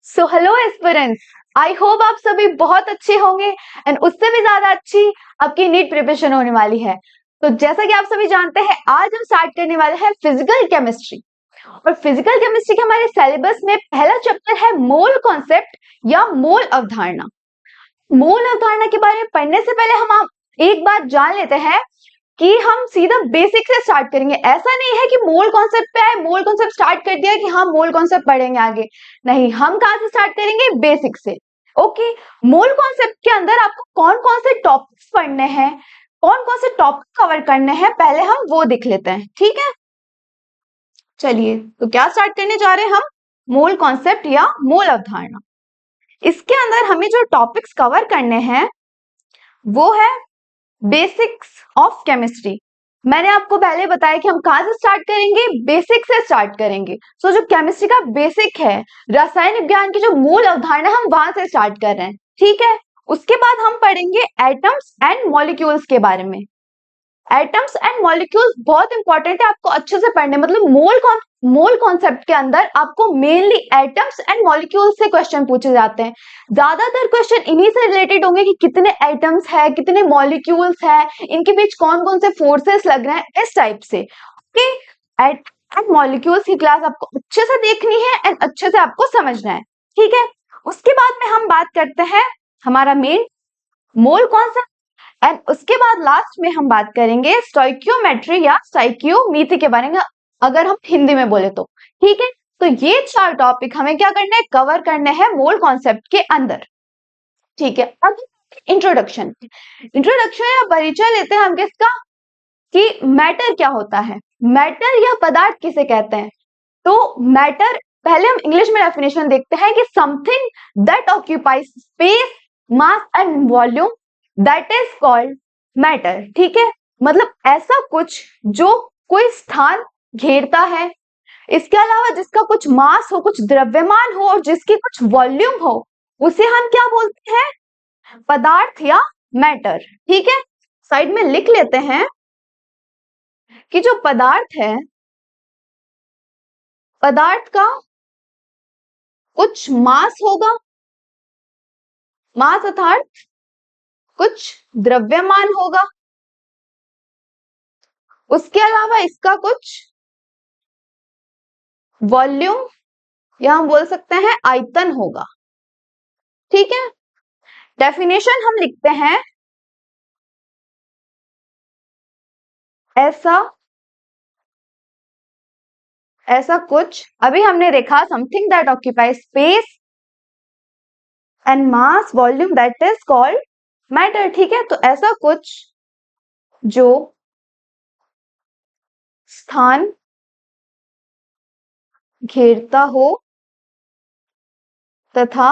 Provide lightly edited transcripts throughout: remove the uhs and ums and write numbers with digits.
So hello aspirants, I hope आप सभी बहुत अच्छे होंगे एंड उससे भी ज्यादा अच्छी आपकी नीट प्रिपरेशन होने वाली है। तो जैसा कि आप सभी जानते हैं, आज हम स्टार्ट करने वाले हैं फिजिकल केमिस्ट्री। और फिजिकल केमिस्ट्री के हमारे सिलेबस में पहला चैप्टर है मोल कॉन्सेप्ट या मोल अवधारणा। मोल अवधारणा के बारे में पढ़ने से पहले हम एक बात जान लेते हैं कि हम सीधा बेसिक से स्टार्ट करेंगे। ऐसा नहीं है कि मोल कॉन्सेप्ट पे आए, मोल कॉन्सेप्ट स्टार्ट कर दिया कि हाँ मोल कॉन्सेप्ट पढ़ेंगे आगे। नहीं, हम कहां से स्टार्ट करेंगे? बेसिक से। ओके, मोल कॉन्सेप्ट के अंदर आपको कौन कौन से टॉपिक्स पढ़ने हैं, कौन कौन से टॉपिक कवर करने हैं, पहले हम वो देख लेते हैं। ठीक है, चलिए तो क्या स्टार्ट करने जा रहे हैं हम? मोल कॉन्सेप्ट या मोल अवधारणा। इसके अंदर हमें जो टॉपिक्स कवर करने हैं वो है बेसिक्स ऑफ केमिस्ट्री। मैंने आपको पहले बताया कि हम कहां से स्टार्ट करेंगे? बेसिक से स्टार्ट करेंगे। सो जो केमिस्ट्री का बेसिक है, रसायन विज्ञान की जो मूल अवधारणा, हम वहां से स्टार्ट कर रहे हैं। ठीक है, उसके बाद हम पढ़ेंगे एटम्स एंड मॉलिक्यूल्स के बारे में। एटम्स एंड मॉलिक्यूल्स बहुत इंपॉर्टेंट है आपको अच्छे से पढ़ने। मतलब मोल कॉन्सेप्ट के अंदर आपको मेनली एटम्स एंड मॉलिक्यूल्स से क्वेश्चन पूछे जाते हैं। ज्यादातर क्वेश्चन इन्हीं से रिलेटेड होंगे कि कितने एटम्स है, कितने मॉलिक्यूल्स है, इनके बीच कौन कौन से फोर्सेस लग रहे हैं, इस टाइप से। ओके, एटम एंड मॉलिक्यूल्स की क्लास आपको अच्छे से देखनी है एंड अच्छे से आपको समझना है। ठीक है, उसके बाद में हम बात करते हैं हमारा मेन मोल कॉन्सेप्ट एंड उसके बाद लास्ट में हम बात करेंगे स्टोइकियोमेट्री या स्टोइकियोमेट्री के बारे में, अगर हम हिंदी में बोले तो। ठीक है, तो ये चार टॉपिक हमें क्या करना है? कवर करने हैं मोल कॉन्सेप्ट के अंदर। ठीक है, अब इंट्रोडक्शन इंट्रोडक्शन या परिचय लेते हैं हम किसका, कि मैटर क्या होता है, मैटर या पदार्थ किसे कहते हैं। तो मैटर, पहले हम इंग्लिश में डेफिनेशन देखते हैं कि something that occupies space, mass and volume, that is called matter. ठीक है, मतलब ऐसा कुछ जो कोई स्थान घेरता है, इसके अलावा जिसका कुछ मास हो, कुछ द्रव्यमान हो और जिसकी कुछ वॉल्यूम हो, उसे हम क्या बोलते हैं? पदार्थ या मैटर। ठीक है, साइड में लिख लेते हैं कि जो पदार्थ है, पदार्थ का कुछ मास होगा, मास अर्थात कुछ द्रव्यमान होगा, उसके अलावा इसका कुछ वॉल्यूम या हम बोल सकते हैं आयतन होगा। ठीक है, डेफिनेशन हम लिखते हैं ऐसा ऐसा कुछ, अभी हमने देखा something that occupies space and mass volume that is called matter. ठीक है, तो ऐसा कुछ जो स्थान घेरता हो तथा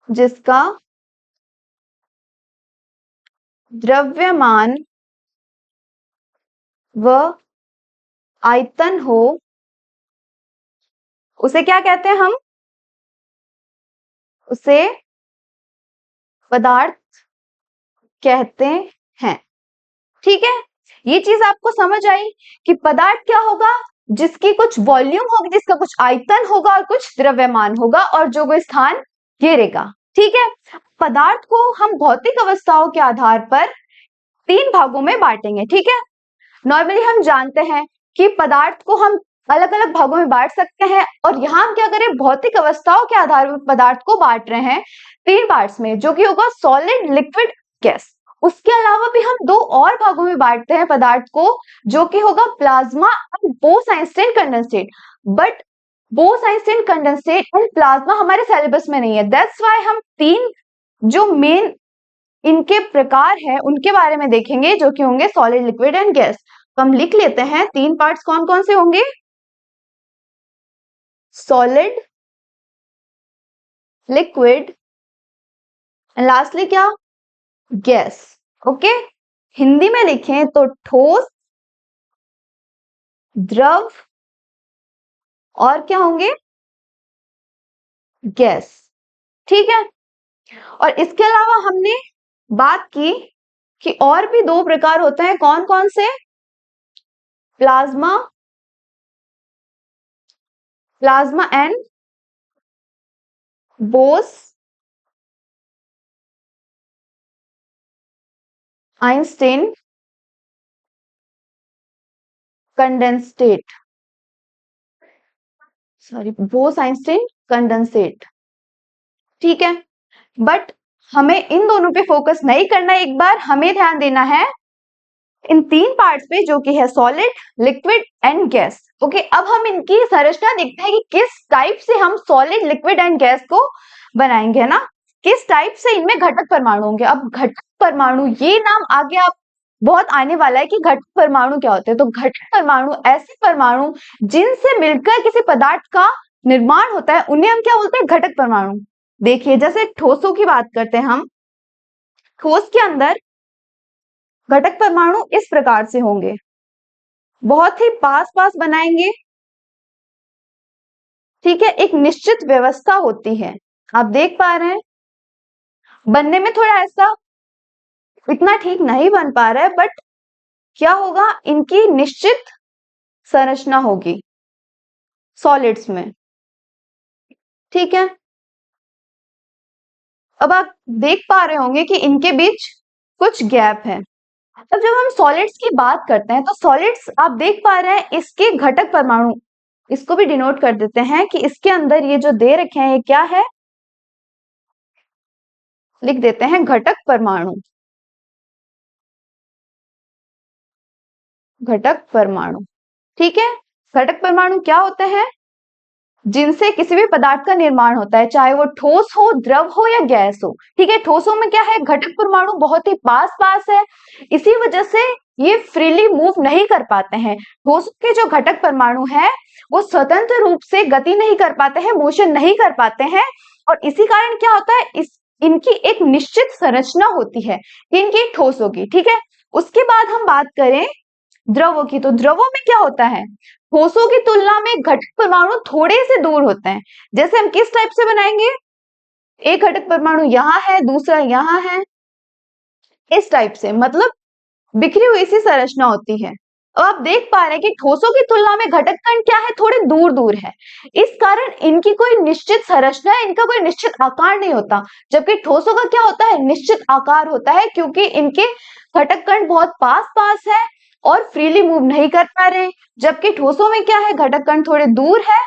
जिसका द्रव्यमान व आयतन हो, उसे क्या कहते हैं हम? उसे पदार्थ कहते हैं। ठीक है, ये चीज आपको समझ आई कि पदार्थ क्या होगा? जिसकी कुछ वॉल्यूम होगी, जिसका कुछ आयतन होगा और कुछ द्रव्यमान होगा और जो कोई स्थान घेरेगा। ठीक है, पदार्थ को हम भौतिक अवस्थाओं के आधार पर तीन भागों में बांटेंगे। ठीक है, नॉर्मली हम जानते हैं कि पदार्थ को हम अलग अलग भागों में बांट सकते हैं, और यहाँ हम क्या करें? भौतिक अवस्थाओं के आधार पर पदार्थ को बांट रहे हैं तीन पार्ट्स में, जो कि होगा सॉलिड, लिक्विड, गैस। उसके अलावा भी हम दो और भागों में बांटते हैं पदार्थ को, जो कि होगा plasma and Bose Einstein condensate. But Bose Einstein condensate and plasma हमारे सिलेबस में नहीं है। दैट्स व्हाई हम तीन जो मेन इनके प्रकार है उनके बारे में देखेंगे, जो कि होंगे सॉलिड, लिक्विड एंड गैस। तो हम लिख लेते हैं तीन पार्ट्स कौन कौन से होंगे? सॉलिड, लिक्विड एंड लास्टली क्या? गैस। ओके, हिंदी में लिखें तो ठोस, द्रव और क्या होंगे? गैस। ठीक है, और इसके अलावा हमने बात की कि और भी दो प्रकार होते हैं। कौन कौन से? Plasma plasma and boss Einstein condensate, sorry Bose Einstein condensate, ठीक है। बट हमें इन दोनों पे फोकस नहीं करना, एक बार हमें ध्यान देना है इन तीन पार्ट्स पे जो कि है solid, liquid and gas. Okay, अब हम इनकी संरचना देखते हैं कि किस टाइप से हम सॉलिड, लिक्विड एंड गैस को बनाएंगे, है ना। किस टाइप से इनमें घटक परमाणु होंगे। अब घटक परमाणु ये नाम आगे आप बहुत आने वाला है कि घटक परमाणु क्या होते हैं। तो घटक परमाणु ऐसे परमाणु जिनसे मिलकर किसी पदार्थ का निर्माण होता है, उन्हें हम क्या बोलते हैं, घटक परमाणु। देखिए जैसे ठोसों की बात करते हैं हम, ठोस के अंदर घटक परमाणु इस प्रकार से होंगे, बहुत ही पास पास बनाएंगे, ठीक है। एक निश्चित व्यवस्था होती है, आप देख पा रहे हैं। बनने में थोड़ा ऐसा इतना ठीक नहीं बन पा रहा है, बट क्या होगा, इनकी निश्चित संरचना होगी सॉलिड्स में, ठीक है। अब आप देख पा रहे होंगे कि इनके बीच कुछ गैप है। अब जब हम सॉलिड्स की बात करते हैं तो सॉलिड्स आप देख पा रहे हैं, इसके घटक परमाणु, इसको भी डिनोट कर देते हैं कि इसके अंदर ये जो दे रखे हैं ये क्या है, लिख देते हैं घटक परमाणु। घटक परमाणु, ठीक है। घटक परमाणु क्या होते हैं, जिनसे किसी भी पदार्थ का निर्माण होता है, चाहे वो ठोस हो, द्रव हो या गैस हो, ठीक है। ठोसों में क्या है, घटक परमाणु बहुत ही पास पास है, इसी वजह से ये फ्रीली मूव नहीं कर पाते हैं। ठोस के जो घटक परमाणु है वो स्वतंत्र रूप से गति नहीं कर पाते हैं, मोशन नहीं कर पाते हैं, और इसी कारण क्या होता है, इस इनकी एक निश्चित संरचना होती है कि इनकी ठोस होगी, ठीक है। उसके बाद हम बात करें द्रवों की, तो द्रवों में क्या होता है, ठोसों की तुलना में घटक परमाणु थोड़े से दूर होते हैं। जैसे हम किस टाइप से बनाएंगे, एक घटक परमाणु यहाँ है, दूसरा यहाँ है, इस टाइप से, मतलब बिखरी हुई सी संरचना होती है। अब आप देख पा रहे हैं कि ठोसों की तुलना में घटक कण क्या है, थोड़े दूर दूर है, इस कारण इनकी कोई निश्चित संरचना है, इनका कोई निश्चित आकार नहीं होता। जबकि ठोसों का क्या होता है, निश्चित आकार होता है, क्योंकि इनके घटक कण बहुत पास पास है और फ्रीली मूव नहीं कर पा रहे हैं। जबकि ठोसों में क्या है, घटक कण थोड़े दूर है।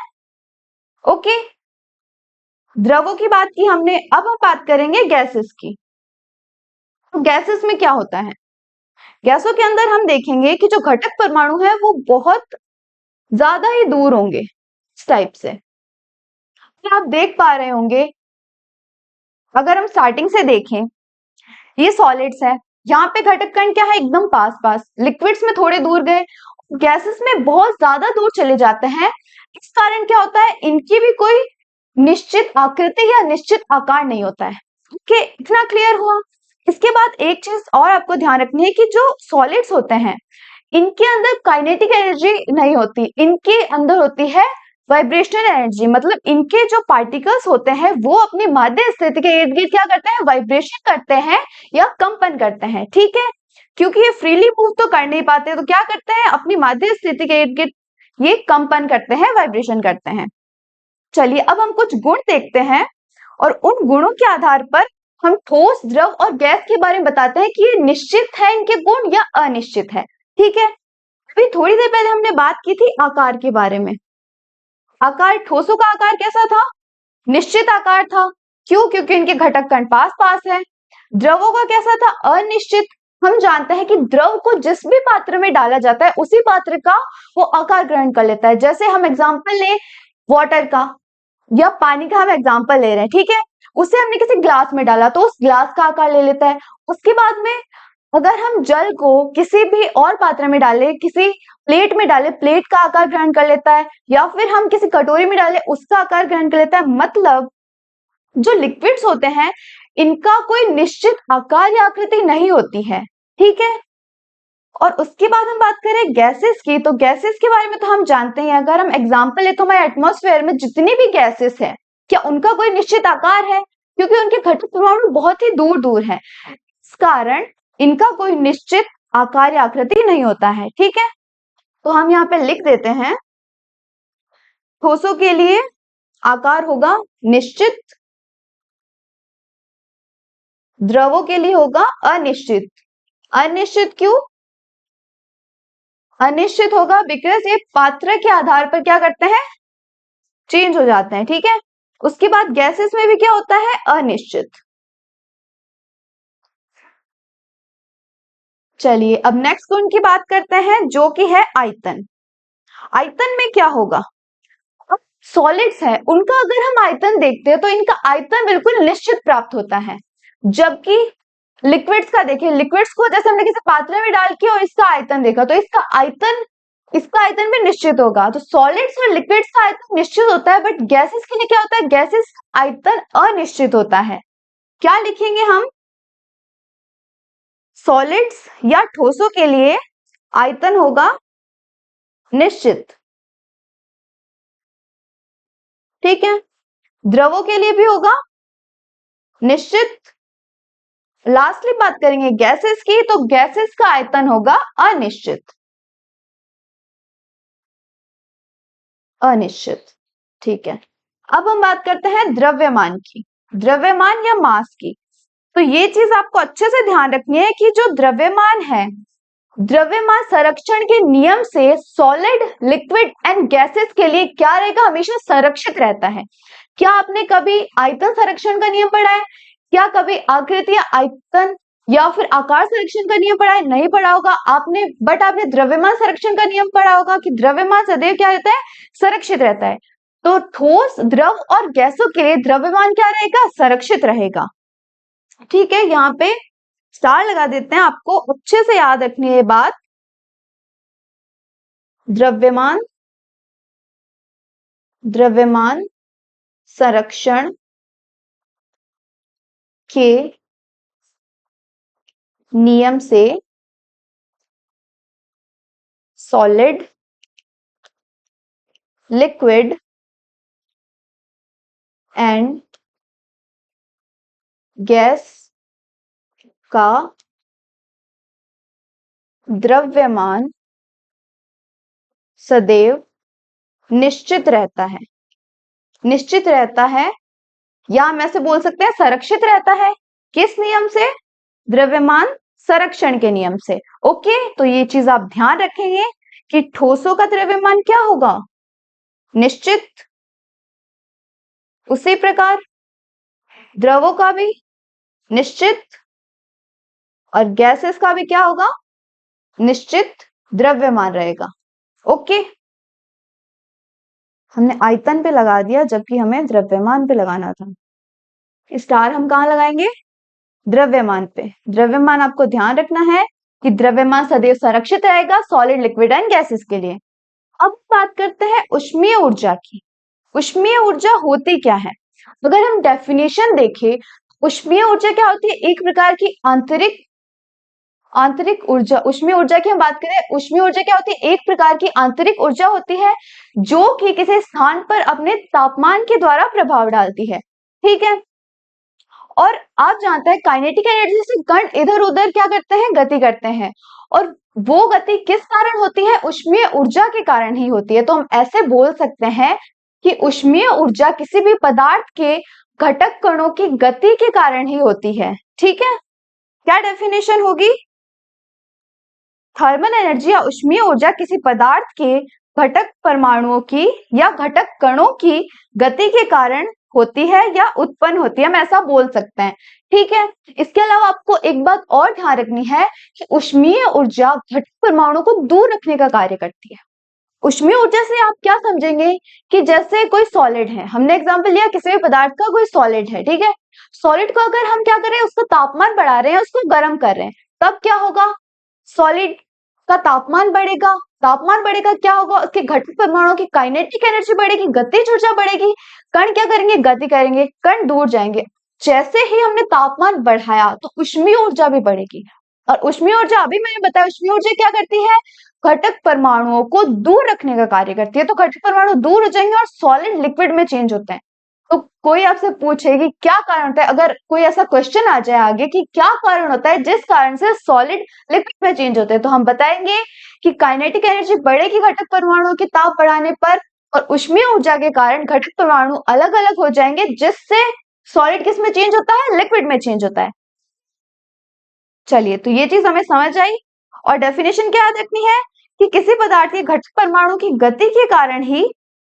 ओके, द्रवों की बात की हमने, अब हम बात करेंगे गैसेस की। तो गैसेस में क्या होता है, गैसों के अंदर हम देखेंगे कि जो घटक परमाणु है वो बहुत ज्यादा ही दूर होंगे, इस टाइप से। तो आप देख पा रहे होंगे, अगर हम स्टार्टिंग से देखें, ये सॉलिड्स है, यहाँ पे घटक कण क्या है, एकदम पास पास, लिक्विड्स में थोड़े दूर गए, गैसेस में बहुत ज्यादा दूर चले जाते हैं। इस कारण क्या होता है, इनकी भी कोई निश्चित आकृति या निश्चित आकार नहीं होता है। ओके, इतना क्लियर हुआ। इसके बाद एक चीज और आपको ध्यान रखनी है कि जो सॉलिड्स होते हैं इनके अंदर काइनेटिक एनर्जी नहीं होती, इनके अंदर होती है वाइब्रेशनल एनर्जी। मतलब इनके जो पार्टिकल्स होते हैं वो अपनी माध्य स्थिति के इर्द गिर्द क्या करते हैं, वाइब्रेशन करते हैं या कंपन करते हैं, ठीक है। क्योंकि ये फ्रीली मूव तो कर नहीं पाते, तो क्या करते हैं, अपनी माध्य स्थिति के इर्द गिर्द ये कंपन करते हैं, वाइब्रेशन करते हैं। चलिए अब हम कुछ गुण देखते हैं और उन गुणों के आधार पर हम ठोस, द्रव और गैस के बारे में बताते हैं कि ये निश्चित है इनके गुण या अनिश्चित है, ठीक है। अभी थोड़ी देर पहले हमने बात की थी आकार के बारे में। आकार, ठोसों का आकार कैसा था, निश्चित आकार था, क्यों, क्योंकि इनके घटक कण पास पास है। द्रवों का कैसा था, अनिश्चित। हम जानते हैं कि द्रव को जिस भी पात्र में डाला जाता है उसी पात्र का वो आकार ग्रहण कर लेता है। जैसे हम एग्जांपल ले वाटर का या पानी का हम एग्जांपल ले रहे हैं, ठीक है। उसे हमने किसी ग्लास में डाला तो उस ग्लास का आकार ले लेता है। उसके बाद में अगर हम जल को किसी भी और पात्र में डालें, किसी प्लेट में डालें, प्लेट का आकार ग्रहण कर लेता है, या फिर हम किसी कटोरी में डालें उसका आकार ग्रहण कर लेता है। मतलब जो लिक्विड्स होते हैं इनका कोई निश्चित आकार या आकृति नहीं होती है, ठीक है। और उसके बाद हम बात करें गैसेस की, तो गैसेस के बारे में तो हम जानते हैं, अगर हम एग्जांपल ले तो हमारे एटमॉस्फेयर में जितनी भी गैसेस है क्या उनका कोई निश्चित आकार है, क्योंकि उनके घटक परमाणु बहुत ही दूर दूर है, इस कारण इनका कोई निश्चित आकार या आकृति नहीं होता है, ठीक है। तो हम यहाँ पे लिख देते हैं ठोसों के लिए आकार होगा निश्चित, द्रवों के लिए होगा अनिश्चित। अनिश्चित क्यों? अनिश्चित होगा बिकॉज ये पात्र के आधार पर क्या करते हैं, चेंज हो जाते हैं। ठीक है, उसके बाद गैसेस में भी क्या होता है, अनिश्चित। चलिए अब नेक्स्ट गुण की बात करते हैं जो कि है आयतन। आयतन में क्या होगा, सॉलिड्स है उनका अगर हम आयतन देखते हैं तो इनका आयतन बिल्कुल निश्चित प्राप्त होता है, जबकि लिक्विड्स का देखिए, लिक्विड्स को जैसे हमने किसी पात्र में डाल के और इसका आयतन देखा तो इसका आयतन भी निश्चित होगा। तो सॉलिड्स और लिक्विड्स का आयतन निश्चित होता है, बट गैसेस के लिए क्या होता है, गैसेस आयतन अनिश्चित होता है। क्या लिखेंगे हम, सॉलिड्स या ठोसों के लिए आयतन होगा निश्चित। ठीक है, द्रवों के लिए भी होगा निश्चित। लास्टली बात करेंगे गैसेस की, तो गैसेस का आयतन होगा अनिश्चित। अनिश्चित, ठीक है। अब हम बात करते हैं द्रव्यमान की, द्रव्यमान या मास की। तो ये चीज आपको अच्छे से ध्यान रखनी है कि जो द्रव्यमान है, द्रव्यमान संरक्षण के नियम से सॉलिड, लिक्विड एंड गैसेस के लिए क्या रहेगा, हमेशा संरक्षित रहता है। क्या आपने कभी आयतन संरक्षण का नियम पढ़ा है? क्या कभी आकृति या आयतन या फिर आकार संरक्षण का नियम पढ़ा है? नहीं पढ़ा होगा आपने, बट आपने द्रव्यमान संरक्षण का नियम पढ़ा होगा कि द्रव्यमान सदैव क्या रहता है, संरक्षित रहता है। तो ठोस, द्रव और गैसों के लिए द्रव्यमान क्या रहेगा, संरक्षित रहेगा। ठीक है, यहाँ पे स्टार लगा देते हैं, आपको अच्छे से याद रखनी है ये बात। द्रव्यमान, द्रव्यमान संरक्षण के नियम से सॉलिड, लिक्विड एंड गैस का द्रव्यमान सदैव निश्चित रहता है। निश्चित रहता है, या हम ऐसे बोल सकते हैं संरक्षित रहता है। किस नियम से, द्रव्यमान संरक्षण के नियम से। ओके, तो ये चीज आप ध्यान रखेंगे कि ठोसों का द्रव्यमान क्या होगा, निश्चित। उसी प्रकार द्रवों का भी निश्चित, और गैसेस का भी क्या होगा, निश्चित द्रव्यमान रहेगा। ओके, हमने आयतन पे लगा दिया जबकि हमें द्रव्यमान पे लगाना था। स्टार हम कहाँ लगाएंगे, द्रव्यमान पे। द्रव्यमान आपको ध्यान रखना है कि द्रव्यमान सदैव संरक्षित रहेगा सॉलिड, लिक्विड एंड गैसेस के लिए। अब बात करते हैं उष्मीय ऊर्जा की। उष्मीय ऊर्जा होती क्या है, अगर हम डेफिनेशन देखें, उष्मीय ऊर्जा क्या होती है, एक प्रकार की आंतरिक ऊर्जा। उष्मीय ऊर्जा की हम बात करें, उष्मीय ऊर्जा क्या होती है, एक प्रकार की आंतरिक ऊर्जा होती है जो कि किसी स्थान पर अपने तापमान के द्वारा प्रभाव डालती है। ठीक है, और आप जानते हैं काइनेटिक एनर्जी से कण इधर उधर क्या करते हैं, गति करते हैं, और वो गति किस कारण होती है, उष्मीय ऊर्जा के कारण ही होती है। तो हम ऐसे बोल सकते हैं कि उष्मीय ऊर्जा किसी भी पदार्थ के घटक कणों की गति के कारण ही होती है। ठीक है, क्या डेफिनेशन होगी, थर्मल एनर्जी या उष्मीय ऊर्जा किसी पदार्थ के घटक परमाणुओं की या घटक कणों की गति के कारण होती है या उत्पन्न होती है, हम ऐसा बोल सकते हैं। ठीक है, इसके अलावा आपको एक बात और ध्यान रखनी है कि उष्मीय ऊर्जा घटक परमाणु को दूर रखने का कार्य करती है। उष्मीय ऊर्जा से आप क्या समझेंगे कि जैसे कोई सॉलिड है, हमने एग्जांपल लिया किसी भी पदार्थ का, कोई सॉलिड है। ठीक है, सॉलिड को अगर हम क्या करें, उसका तापमान बढ़ा रहे हैं, उसको गर्म कर रहे हैं, तब क्या होगा, सॉलिड का तापमान बढ़ेगा। तापमान बढ़ेगा, क्या होगा, उसके घटक परमाणुओं की काइनेटिक एनर्जी बढ़ेगी, गतिज ऊर्जा बढ़ेगी। कण क्या करेंगे, गति करेंगे, कण दूर जाएंगे। जैसे ही हमने तापमान बढ़ाया तो उष्मीय ऊर्जा भी बढ़ेगी, और उष्मीय ऊर्जा अभी मैंने बताया, उष्मीय ऊर्जा क्या करती है, घटक परमाणुओं को दूर रखने का कार्य करती है। तो घटक परमाणु दूर हो जाएंगे और सॉलिड लिक्विड में चेंज होते हैं। तो कोई आपसे पूछे कि क्या कारण होता है, अगर कोई ऐसा क्वेश्चन आ जाए आगे कि क्या कारण होता है जिस कारण से सॉलिड लिक्विड में चेंज होते हैं, तो हम बताएंगे कि काइनेटिक एनर्जी बढ़ेगी घटक परमाणुओं के ताप बढ़ाने पर, और ऊष्मीय ऊर्जा के कारण घटक परमाणु अलग अलग हो जाएंगे, जिससे सॉलिड किस में चेंज होता है, लिक्विड में चेंज होता है। चलिए, तो ये चीज हमें समझ आई। और डेफिनेशन क्या याद रखनी है कि किसी पदार्थ के घटक परमाणु की गति के कारण ही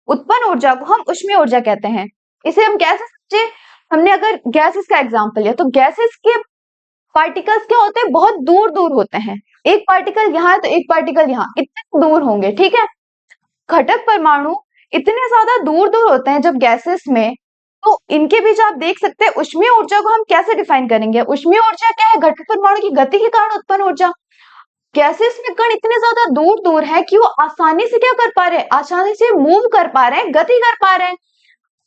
उत्पन्न ऊर्जा को हम ऊष्मीय ऊर्जा कहते हैं। इसे हम कैसे समझे? हमने अगर गैसेस का एग्जांपल लिया, तो गैसेस के पार्टिकल्स क्या होते हैं, बहुत दूर दूर होते हैं। एक पार्टिकल यहाँ है तो एक पार्टिकल यहाँ, इतने दूर होंगे, ठीक है। घटक परमाणु इतने ज्यादा दूर दूर होते हैं जब गैसेस में, तो इनके बीच आप देख सकते हैं ऊष्मीय ऊर्जा को हम कैसे डिफाइन करेंगे। ऊष्मीय ऊर्जा क्या है, घटक परमाणु की गति के कारण उत्पन्न ऊर्जा। गैसेस में कण इतने ज्यादा दूर दूर है कि वो आसानी से क्या कर पा रहे हैं, आसानी से मूव कर पा रहे हैं, गति कर पा रहे हैं।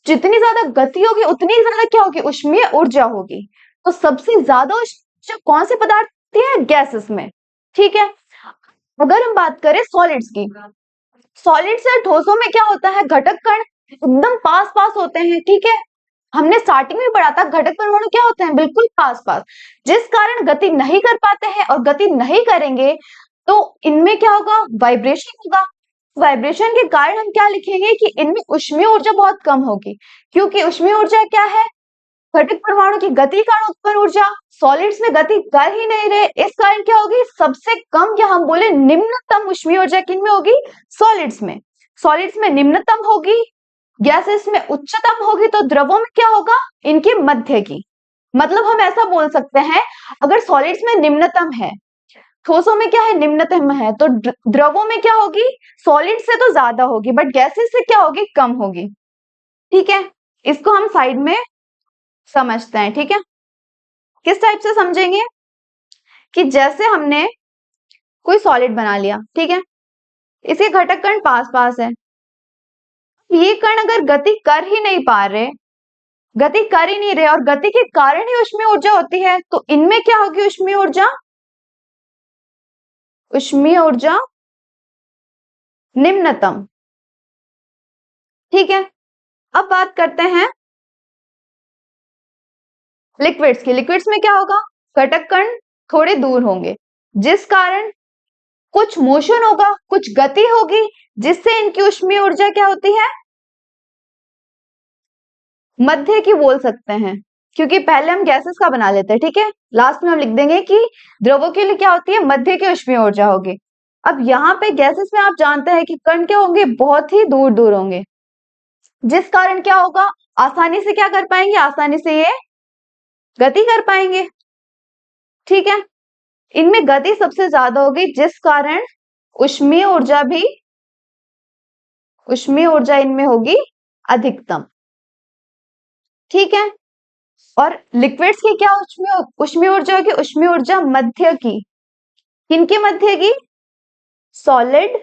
जितनी ज्यादा गति होगी उतनी ज्यादा क्या होगी, ऊष्मीय ऊर्जा होगी। तो सबसे ज्यादा ऊर्जा कौन से पदार्थ होती है, गैसेस में, ठीक है। अगर हम बात करें सॉलिड्स की, सॉलिड्स या ठोसों में क्या होता है, घटक कण एकदम पास पास होते हैं, ठीक है। हमने स्टार्टिंग में पढ़ा था घटक परमाणु क्या होते हैं, बिल्कुल पास पास, जिस कारण गति नहीं कर पाते हैं। और गति नहीं करेंगे तो इनमें क्या होगा, वाइब्रेशन होगा। वाइब्रेशन के कारण हम क्या लिखेंगे कि इनमें ऊष्मीय ऊर्जा बहुत कम होगी, क्योंकि ऊष्मीय ऊर्जा क्या है, घटक परमाणु की गति कारण उत्पन्न ऊर्जा। सॉलिड्स में गति कर ही नहीं रहे, इस कारण क्या होगी, सबसे कम, या हम बोले निम्नतम ऊष्मीय ऊर्जा किन में होगी, सॉलिड्स में। सॉलिड्स में निम्नतम होगी, गैसेस में उच्चतम होगी, तो द्रवों में क्या होगा, इनके मध्य की। मतलब हम ऐसा बोल सकते हैं, अगर सॉलिड्स में निम्नतम है, ठोसों में क्या है, निम्नतम है, तो द्रवों में क्या होगी, सॉलिड से तो ज्यादा होगी, बट गैसेस से क्या होगी, कम होगी, ठीक है। इसको हम साइड में समझते हैं, ठीक है। किस टाइप से समझेंगे कि जैसे हमने कोई सॉलिड बना लिया, ठीक है, इसके घटक कण पास पास है। ये कण अगर गति कर ही नहीं पा रहे, गति कर ही नहीं रहे, और गति के कारण ही ऊष्मीय ऊर्जा होती है, तो इनमें क्या होगी, ऊष्मीय ऊर्जा, ऊष्मीय ऊर्जा निम्नतम, ठीक है। अब बात करते हैं लिक्विड्स की। लिक्विड्स में क्या होगा, घटक कण थोड़े दूर होंगे, जिस कारण कुछ मोशन होगा, कुछ गति होगी, जिससे इनकी ऊष्मीय ऊर्जा क्या होती है, मध्य की बोल सकते हैं, क्योंकि पहले हम गैसेस का बना लेते हैं, ठीक है। लास्ट में हम लिख देंगे कि द्रवों के लिए क्या होती है, मध्य की ऊष्मीय ऊर्जा होगी। अब यहाँ पे गैसेस में आप जानते हैं कि कण क्या होंगे, बहुत ही दूर दूर होंगे, जिस कारण क्या होगा, आसानी से क्या कर पाएंगे, आसानी से ये गति कर पाएंगे, ठीक है। इनमें गति सबसे ज्यादा होगी, जिस कारण ऊष्मीय ऊर्जा भी, ऊष्मीय ऊर्जा इनमें होगी अधिकतम, ठीक है। और लिक्विड्स की क्या ऊष्मीय ऊर्जा होगी, ऊष्मीय ऊर्जा मध्य की। किनके मध्य की, solid,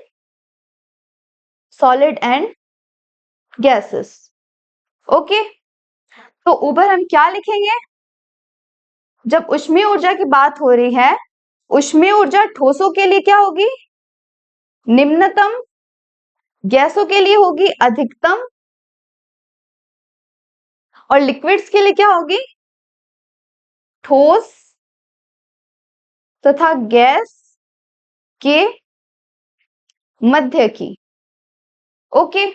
solid and gases, okay. तो ऊपर हम क्या लिखेंगे, जब ऊष्मीय ऊर्जा की बात हो रही है, ऊष्मीय ऊर्जा ठोसों के लिए क्या होगी, निम्नतम, गैसों के लिए होगी अधिकतम, और लिक्विड्स के लिए क्या होगी, ठोस तथा गैस के मध्य की, ओके।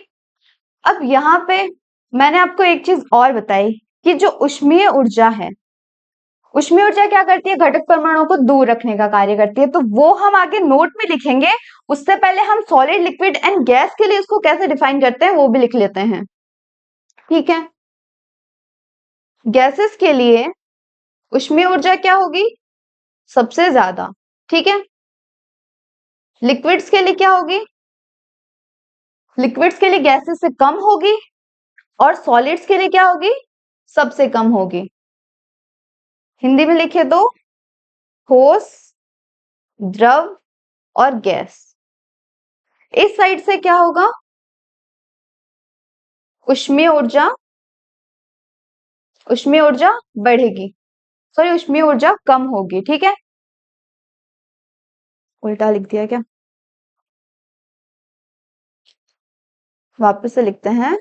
अब यहाँ पे मैंने आपको एक चीज और बताई कि जो ऊष्मीय ऊर्जा है, ऊष्मीय ऊर्जा क्या करती है, घटक परमाणुओं को दूर रखने का कार्य करती है, तो वो हम आगे नोट में लिखेंगे। उससे पहले हम सॉलिड, लिक्विड एंड गैस के लिए उसको कैसे डिफाइन करते हैं वो भी लिख लेते हैं, ठीक है। गैसेस के लिए ऊष्मीय ऊर्जा क्या होगी, सबसे ज्यादा, ठीक है। लिक्विड्स के लिए क्या होगी, लिक्विड्स के लिए गैसेस से कम होगी, और सॉलिड्स के लिए क्या होगी, सबसे कम होगी। हिंदी में लिखे तो ठोस, द्रव और गैस। इस साइड से क्या होगा, ऊष्मीय ऊर्जा, ऊष्मीय ऊर्जा बढ़ेगी, सॉरी ऊष्मीय ऊर्जा कम होगी, ठीक है। उल्टा लिख दिया क्या, वापस से लिखते हैं।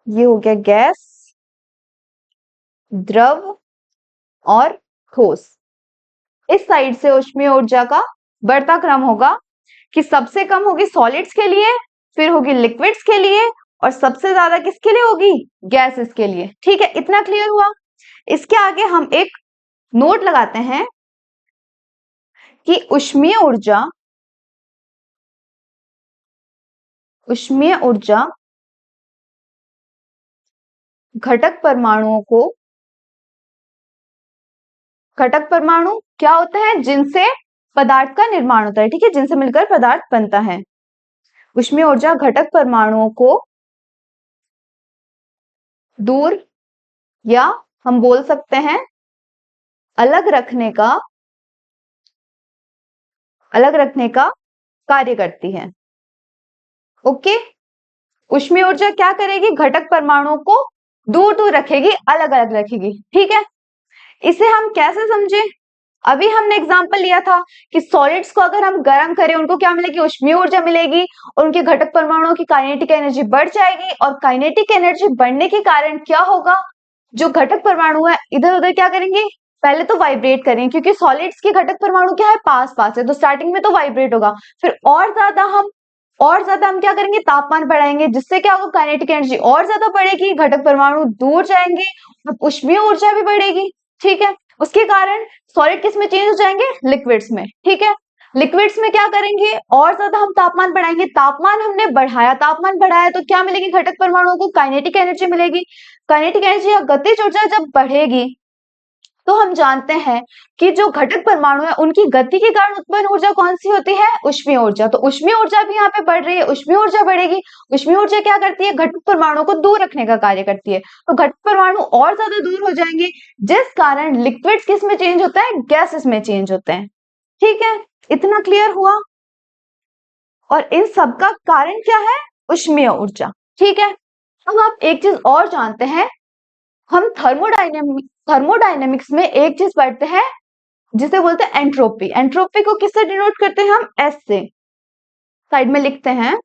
ये हो गया गैस, द्रव और ठोस। इस साइड से ऊष्मीय ऊर्जा का बढ़ता क्रम होगा कि सबसे कम होगी सॉलिड्स के लिए, फिर होगी लिक्विड्स के लिए, और सबसे ज्यादा किसके लिए होगी? गैसेस के लिए। ठीक है, इतना क्लियर हुआ। इसके आगे हम एक नोट लगाते हैं कि ऊष्मीय ऊर्जा घटक परमाणु क्या होते हैं? जिनसे पदार्थ का निर्माण होता है। ठीक है, जिनसे मिलकर पदार्थ बनता है। ऊष्मीय ऊर्जा घटक परमाणुओं को दूर, या हम बोल सकते हैं अलग रखने का कार्य करती है। ओके, ऊष्मीय ऊर्जा क्या करेगी? घटक परमाणुओं को दूर दूर रखेगी, अलग अलग रखेगी। ठीक है, इसे हम कैसे समझे? अभी हमने एग्जांपल लिया था कि सॉलिड्स को अगर हम गर्म करें, उनको क्या मिलेगी? ऊष्मीय ऊर्जा मिलेगी, और उनके घटक परमाणुओं की काइनेटिक एनर्जी बढ़ जाएगी, और काइनेटिक एनर्जी बढ़ने के कारण क्या होगा? जो घटक परमाणु है इधर उधर क्या करेंगे? पहले तो वाइब्रेट करेंगे, क्योंकि सॉलिड्स के घटक परमाणु क्या है? पास पास है, तो स्टार्टिंग में तो वाइब्रेट होगा। फिर और ज्यादा हम क्या करेंगे? तापमान बढ़ाएंगे, जिससे क्या होगा? काइनेटिक एनर्जी और ज्यादा बढ़ेगी, घटक परमाणु दूर जाएंगे, और ऊष्मीय ऊर्जा भी बढ़ेगी। ठीक है, उसके कारण सॉलिड किस में चेंज हो जाएंगे? लिक्विड्स में। ठीक है, लिक्विड्स में क्या करेंगे? और ज्यादा हम तापमान बढ़ाएंगे। तापमान बढ़ाया तो क्या मिलेगी? घटक परमाणुओं को काइनेटिक एनर्जी मिलेगी। काइनेटिक एनर्जी या गतिज ऊर्जा जब बढ़ेगी, तो हम जानते हैं कि जो घटक परमाणु है उनकी गति के कारण उत्पन्न ऊर्जा कौन सी होती है? ऊष्मीय ऊर्जा। तो ऊष्मीय ऊर्जा भी यहाँ पे बढ़ रही है, ऊष्मीय ऊर्जा बढ़ेगी। ऊष्मीय ऊर्जा क्या करती है? घटक परमाणु को दूर रखने का कार्य करती है, तो घटक परमाणु और ज्यादा दूर हो जाएंगे, जिस कारण लिक्विड्स किस में चेंज होता है? गैसेस में चेंज होते हैं। ठीक है, इतना क्लियर हुआ। और इन सब का कारण क्या है? ऊष्मीय ऊर्जा। ठीक है, अब आप एक चीज और जानते हैं, हम थर्मोडायनेमिक्स में एक चीज पढ़ते हैं जिसे बोलते हैं एंट्रोपी। एंट्रोपी को किससे डिनोट करते हैं? हम एस से। साइड में लिखते हैं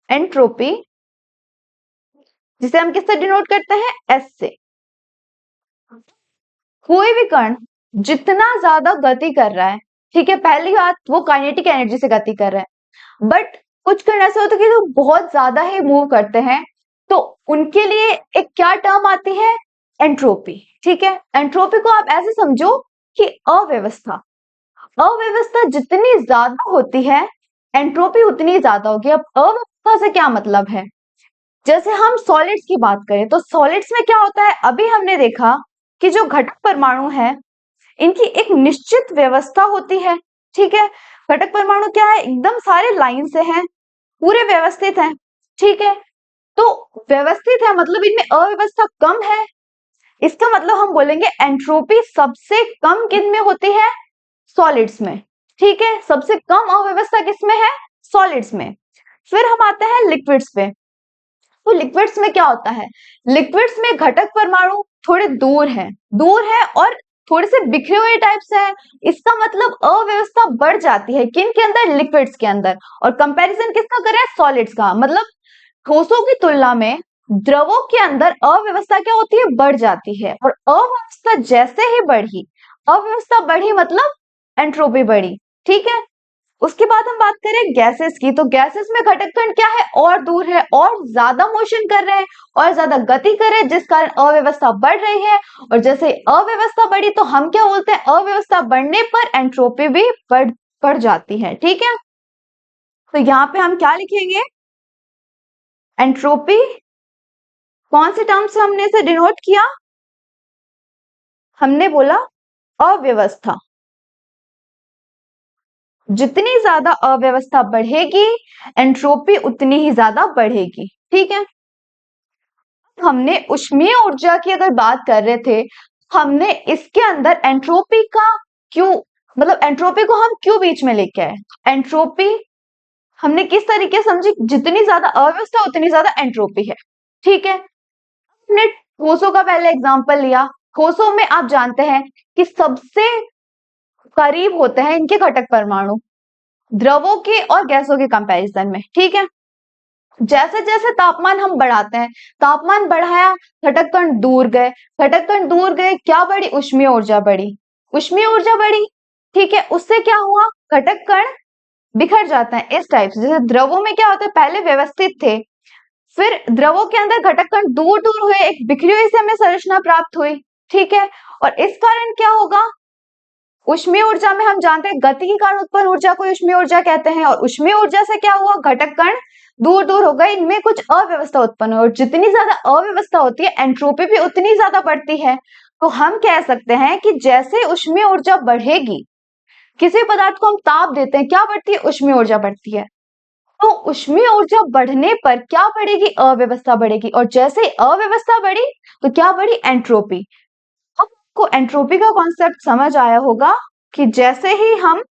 एंट्रोपी, जिसे हम किससे डिनोट करते हैं? एस से। कोई भी कण जितना ज्यादा गति कर रहा है, ठीक है, पहली बात वो काइनेटिक एनर्जी से गति कर रहा है, बट कुछ कण ऐसे होते हैं कि जो बहुत ज्यादा ही मूव करते हैं, तो उनके लिए एक क्या टर्म आती है? एंट्रोपी। ठीक है, एंट्रोपी को आप ऐसे समझो कि अव्यवस्था जितनी ज्यादा होती है, एंट्रोपी उतनी ज्यादा होगी। अब अव्यवस्था से क्या मतलब है? जैसे हम सॉलिड्स की बात करें, तो सॉलिड्स में क्या होता है? अभी हमने देखा कि जो घटक परमाणु है, इनकी एक निश्चित व्यवस्था होती है। ठीक है, घटक परमाणु क्या है? एकदम सारे लाइन से हैं, पूरे व्यवस्थित हैं। ठीक है, तो व्यवस्थित है मतलब इनमें अव्यवस्था कम है। इसका मतलब हम बोलेंगे एंट्रोपी सबसे कम किन में होती है? सॉलिड्स में। ठीक है, सबसे कम अव्यवस्था किसमें है? सॉलिड्स में। फिर हम आते हैं लिक्विड्स पे। तो लिक्विड्स में क्या होता है? लिक्विड्स में घटक परमाणु थोड़े दूर है और थोड़े से बिखरे हुए टाइप से है। इसका मतलब अव्यवस्था बढ़ जाती है किन के अंदर? लिक्विड्स के अंदर। और कंपैरिजन किसका करें? सॉलिड्स का। मतलब ठोसों की तुलना में द्रवों के अंदर अव्यवस्था क्या होती है? बढ़ जाती है। और अव्यवस्था जैसे ही बढ़ी, अव्यवस्था बढ़ी मतलब एंट्रोपी बढ़ी। ठीक है, उसके बाद हम बात करें गैसेस की, तो गैसेस में घटक कण क्या है? और दूर है, और ज्यादा मोशन कर रहे हैं, और ज्यादा गति कर रहे हैं, जिस कारण अव्यवस्था बढ़ रही है। और जैसे अव्यवस्था बढ़ी तो हम क्या बोलते हैं? अव्यवस्था बढ़ने पर एंट्रोपी भी बढ़ जाती है। ठीक है, तो यहाँ पे हम क्या लिखेंगे? एंट्रोपी कौन से टर्म से हमने इसे डिनोट किया? हमने बोला अव्यवस्था। जितनी ज्यादा अव्यवस्था बढ़ेगी, एंट्रोपी उतनी ही ज्यादा बढ़ेगी। ठीक है, हमने ऊष्मीय ऊर्जा की अगर बात कर रहे थे, हमने इसके अंदर एंट्रोपी का क्यों, मतलब एंट्रोपी को हम क्यों बीच में लेके आए? एंट्रोपी हमने किस तरीके समझी? जितनी ज्यादा अव्यवस्था उतनी ज्यादा एंट्रोपी है। ठीक है, हमने ठोसों का पहले एग्जांपल लिया। ठोसों में आप जानते हैं कि सबसे करीब होते हैं इनके घटक परमाणु द्रवों के और गैसों के कंपैरिजन में। ठीक है, जैसे जैसे तापमान हम बढ़ाते हैं, तापमान बढ़ाया, घटक कण दूर गए, क्या बढ़ी? ऊष्मीय ऊर्जा बढ़ी। ठीक है, उससे क्या हुआ? घटक कण बिखर जाते हैं इस टाइप से। जैसे द्रवों में क्या होता है, पहले व्यवस्थित थे, फिर द्रवों के अंदर घटक कण दूर दूर हुए, एक बिखरी हुई से हमें संरचना प्राप्त हुई, ठीक है। और इस कारण क्या होगा, ऊष्मीय ऊर्जा में हम जानते हैं गति के कारण उत्पन्न ऊर्जा को ऊष्मीय ऊर्जा कहते हैं, और ऊष्मीय ऊर्जा से क्या हुआ, घटक कण दूर दूर हो गए, इनमें कुछ अव्यवस्था उत्पन्न हुई, और जितनी ज्यादा अव्यवस्था होती है एंट्रोपी भी उतनी ज्यादा बढ़ती है। तो हम कह सकते हैं कि जैसे ऊष्मीय ऊर्जा बढ़ेगी, किसी पदार्थ को हम ताप देते हैं, क्या बढ़ती है, ऊष्मीय ऊर्जा बढ़ती है। तो ऊष्मीय ऊर्जा बढ़ने पर क्या बढ़ेगी, अव्यवस्था बढ़ेगी, और जैसे अव्यवस्था बढ़ी तो क्या बढ़ी, एंट्रोपी। अब आपको एंट्रोपी का कॉन्सेप्ट समझ आया होगा कि जैसे ही हम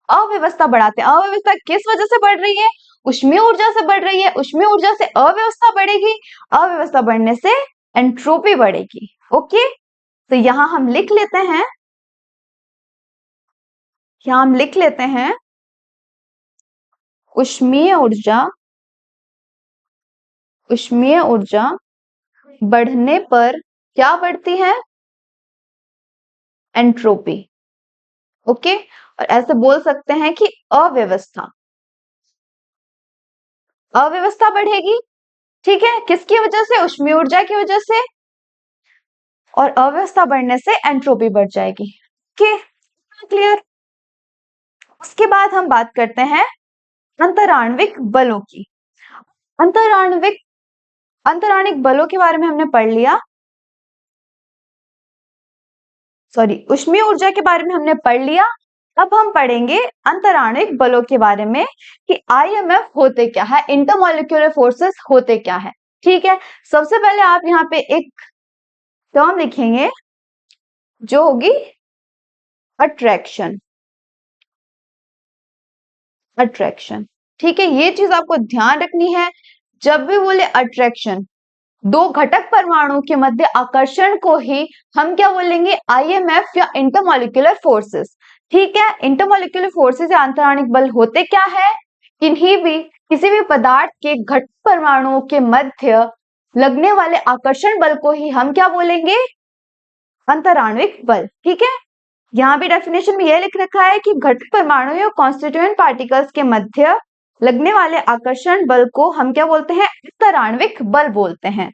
अव्यवस्था बढ़ाते हैं, अव्यवस्था किस वजह से बढ़ रही है, ऊष्मीय ऊर्जा से बढ़ रही है, ऊष्मीय ऊर्जा से अव्यवस्था बढ़ेगी, अव्यवस्था बढ़ने से एंट्रोपी बढ़ेगी। ओके, तो यहां हम लिख लेते हैं, ऊष्मीय ऊर्जा बढ़ने पर क्या बढ़ती है, एंट्रोपी। ओके, और ऐसे बोल सकते हैं कि अव्यवस्था बढ़ेगी, ठीक है, किसकी वजह से, ऊष्मीय ऊर्जा की वजह से, और अव्यवस्था बढ़ने से एंट्रोपी बढ़ जाएगी। Okay, clear. उसके बाद हम बात करते हैं अंतराण्विक बलों की। अंतराण्विक बलों के बारे में हमने पढ़ लिया, सॉरी, ऊष्मीय ऊर्जा के बारे में हमने पढ़ लिया। अब हम पढ़ेंगे अंतराण्विक बलों के बारे में कि आईएमएफ होते क्या है, इंटरमॉलिक्यूलर फोर्सेस होते क्या है, ठीक है। सबसे पहले आप यहाँ पे एक टर्म लिखेंगे जो होगी अट्रैक्शन, ठीक है। ये चीज आपको ध्यान रखनी है, जब भी बोले अट्रैक्शन, दो घटक परमाणु के मध्य आकर्षण को ही हम क्या बोलेंगे, आईएमएफ या इंटरमॉलिक्यूलर फोर्सेस, ठीक है। इंटरमॉलिक्यूलर फोर्सेस या अंतराण्विक बल होते क्या है, किसी भी पदार्थ के घटक परमाणुओं के मध्य लगने वाले आकर्षण बल को ही हम क्या बोलेंगे, अंतराण्विक बल, ठीक है। यहाँ भी डेफिनेशन में यह लिख रखा है कि घटक परमाणु या कॉन्स्टिट्यूएंट पार्टिकल्स के मध्य लगने वाले आकर्षण बल को हम क्या बोलते हैं, अंतराण्विक बल बोलते हैं,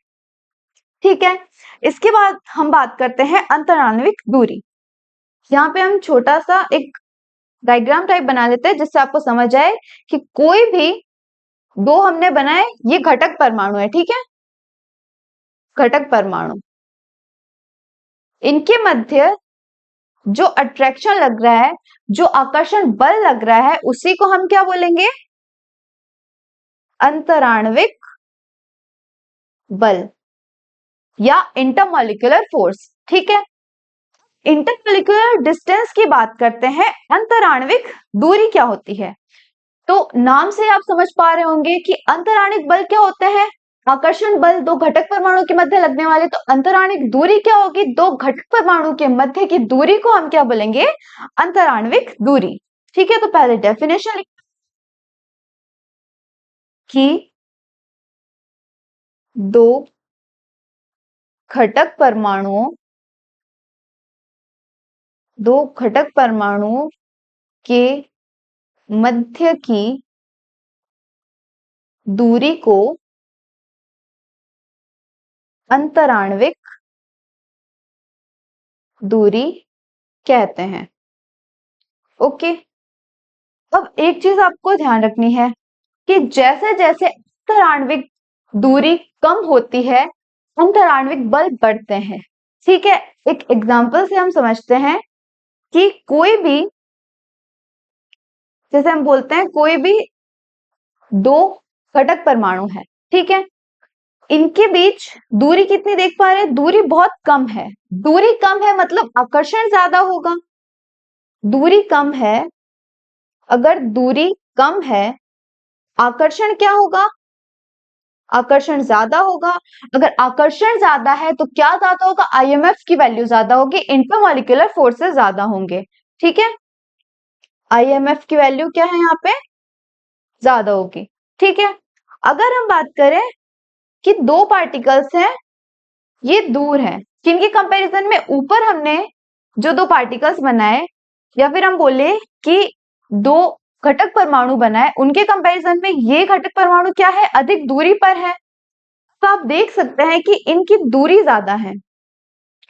ठीक है। इसके बाद हम बात करते हैं अंतराण्विक दूरी। यहाँ पे हम छोटा सा एक डायग्राम टाइप बना लेते हैं जिससे आपको समझ आए कि कोई भी दो हमने बनाए, ये घटक परमाणु है, ठीक है, घटक परमाणु, इनके मध्य जो अट्रैक्शन लग रहा है, जो आकर्षण बल लग रहा है, उसी को हम क्या बोलेंगे, अंतराण्विक बल या इंटरमॉलिक्यूलर फोर्स, ठीक है। इंटरमॉलिक्यूलर डिस्टेंस की बात करते हैं, अंतराण्विक दूरी क्या होती है। तो नाम से आप समझ पा रहे होंगे कि अंतराण्विक बल क्या होते हैं, आकर्षण बल दो घटक परमाणु के मध्य लगने वाले। तो अंतराण्विक दूरी क्या होगी, दो घटक परमाणु के मध्य की दूरी को हम क्या बोलेंगे, अंतराण्विक दूरी, ठीक है। तो पहले डेफिनेशन कि दो घटक परमाणुओं के मध्य की दूरी को अंतराण्विक दूरी कहते हैं। ओके, अब एक चीज आपको ध्यान रखनी है कि जैसे जैसे अंतराण्विक दूरी कम होती है, अंतराण्विक बल बढ़ते हैं, ठीक है। एक एग्जांपल से हम समझते हैं कि कोई भी, जैसे हम बोलते हैं कोई भी दो घटक परमाणु है, ठीक है, इनके बीच दूरी कितनी देख पा रहे हैं, दूरी बहुत कम है। दूरी कम है मतलब आकर्षण ज्यादा होगा, दूरी कम है, अगर दूरी कम है आकर्षण क्या होगा, आकर्षण ज्यादा होगा। अगर आकर्षण ज्यादा है तो क्या ज्यादा होगा, आईएमएफ की वैल्यू ज्यादा होगी, इंटरमॉलिक्यूलर फोर्सेस ज्यादा होंगे, ठीक है। आईएमएफ की वैल्यू क्या है यहाँ पे, ज्यादा होगी, ठीक है। अगर हम बात करें कि दो पार्टिकल्स हैं, ये दूर हैं, किनके कंपैरिजन में, ऊपर हमने जो दो पार्टिकल्स बनाए, या फिर हम बोले कि दो घटक परमाणु बना है उनके कंपैरिजन में ये घटक परमाणु क्या है, अधिक दूरी पर है। तो आप देख सकते हैं कि इनकी दूरी ज्यादा है,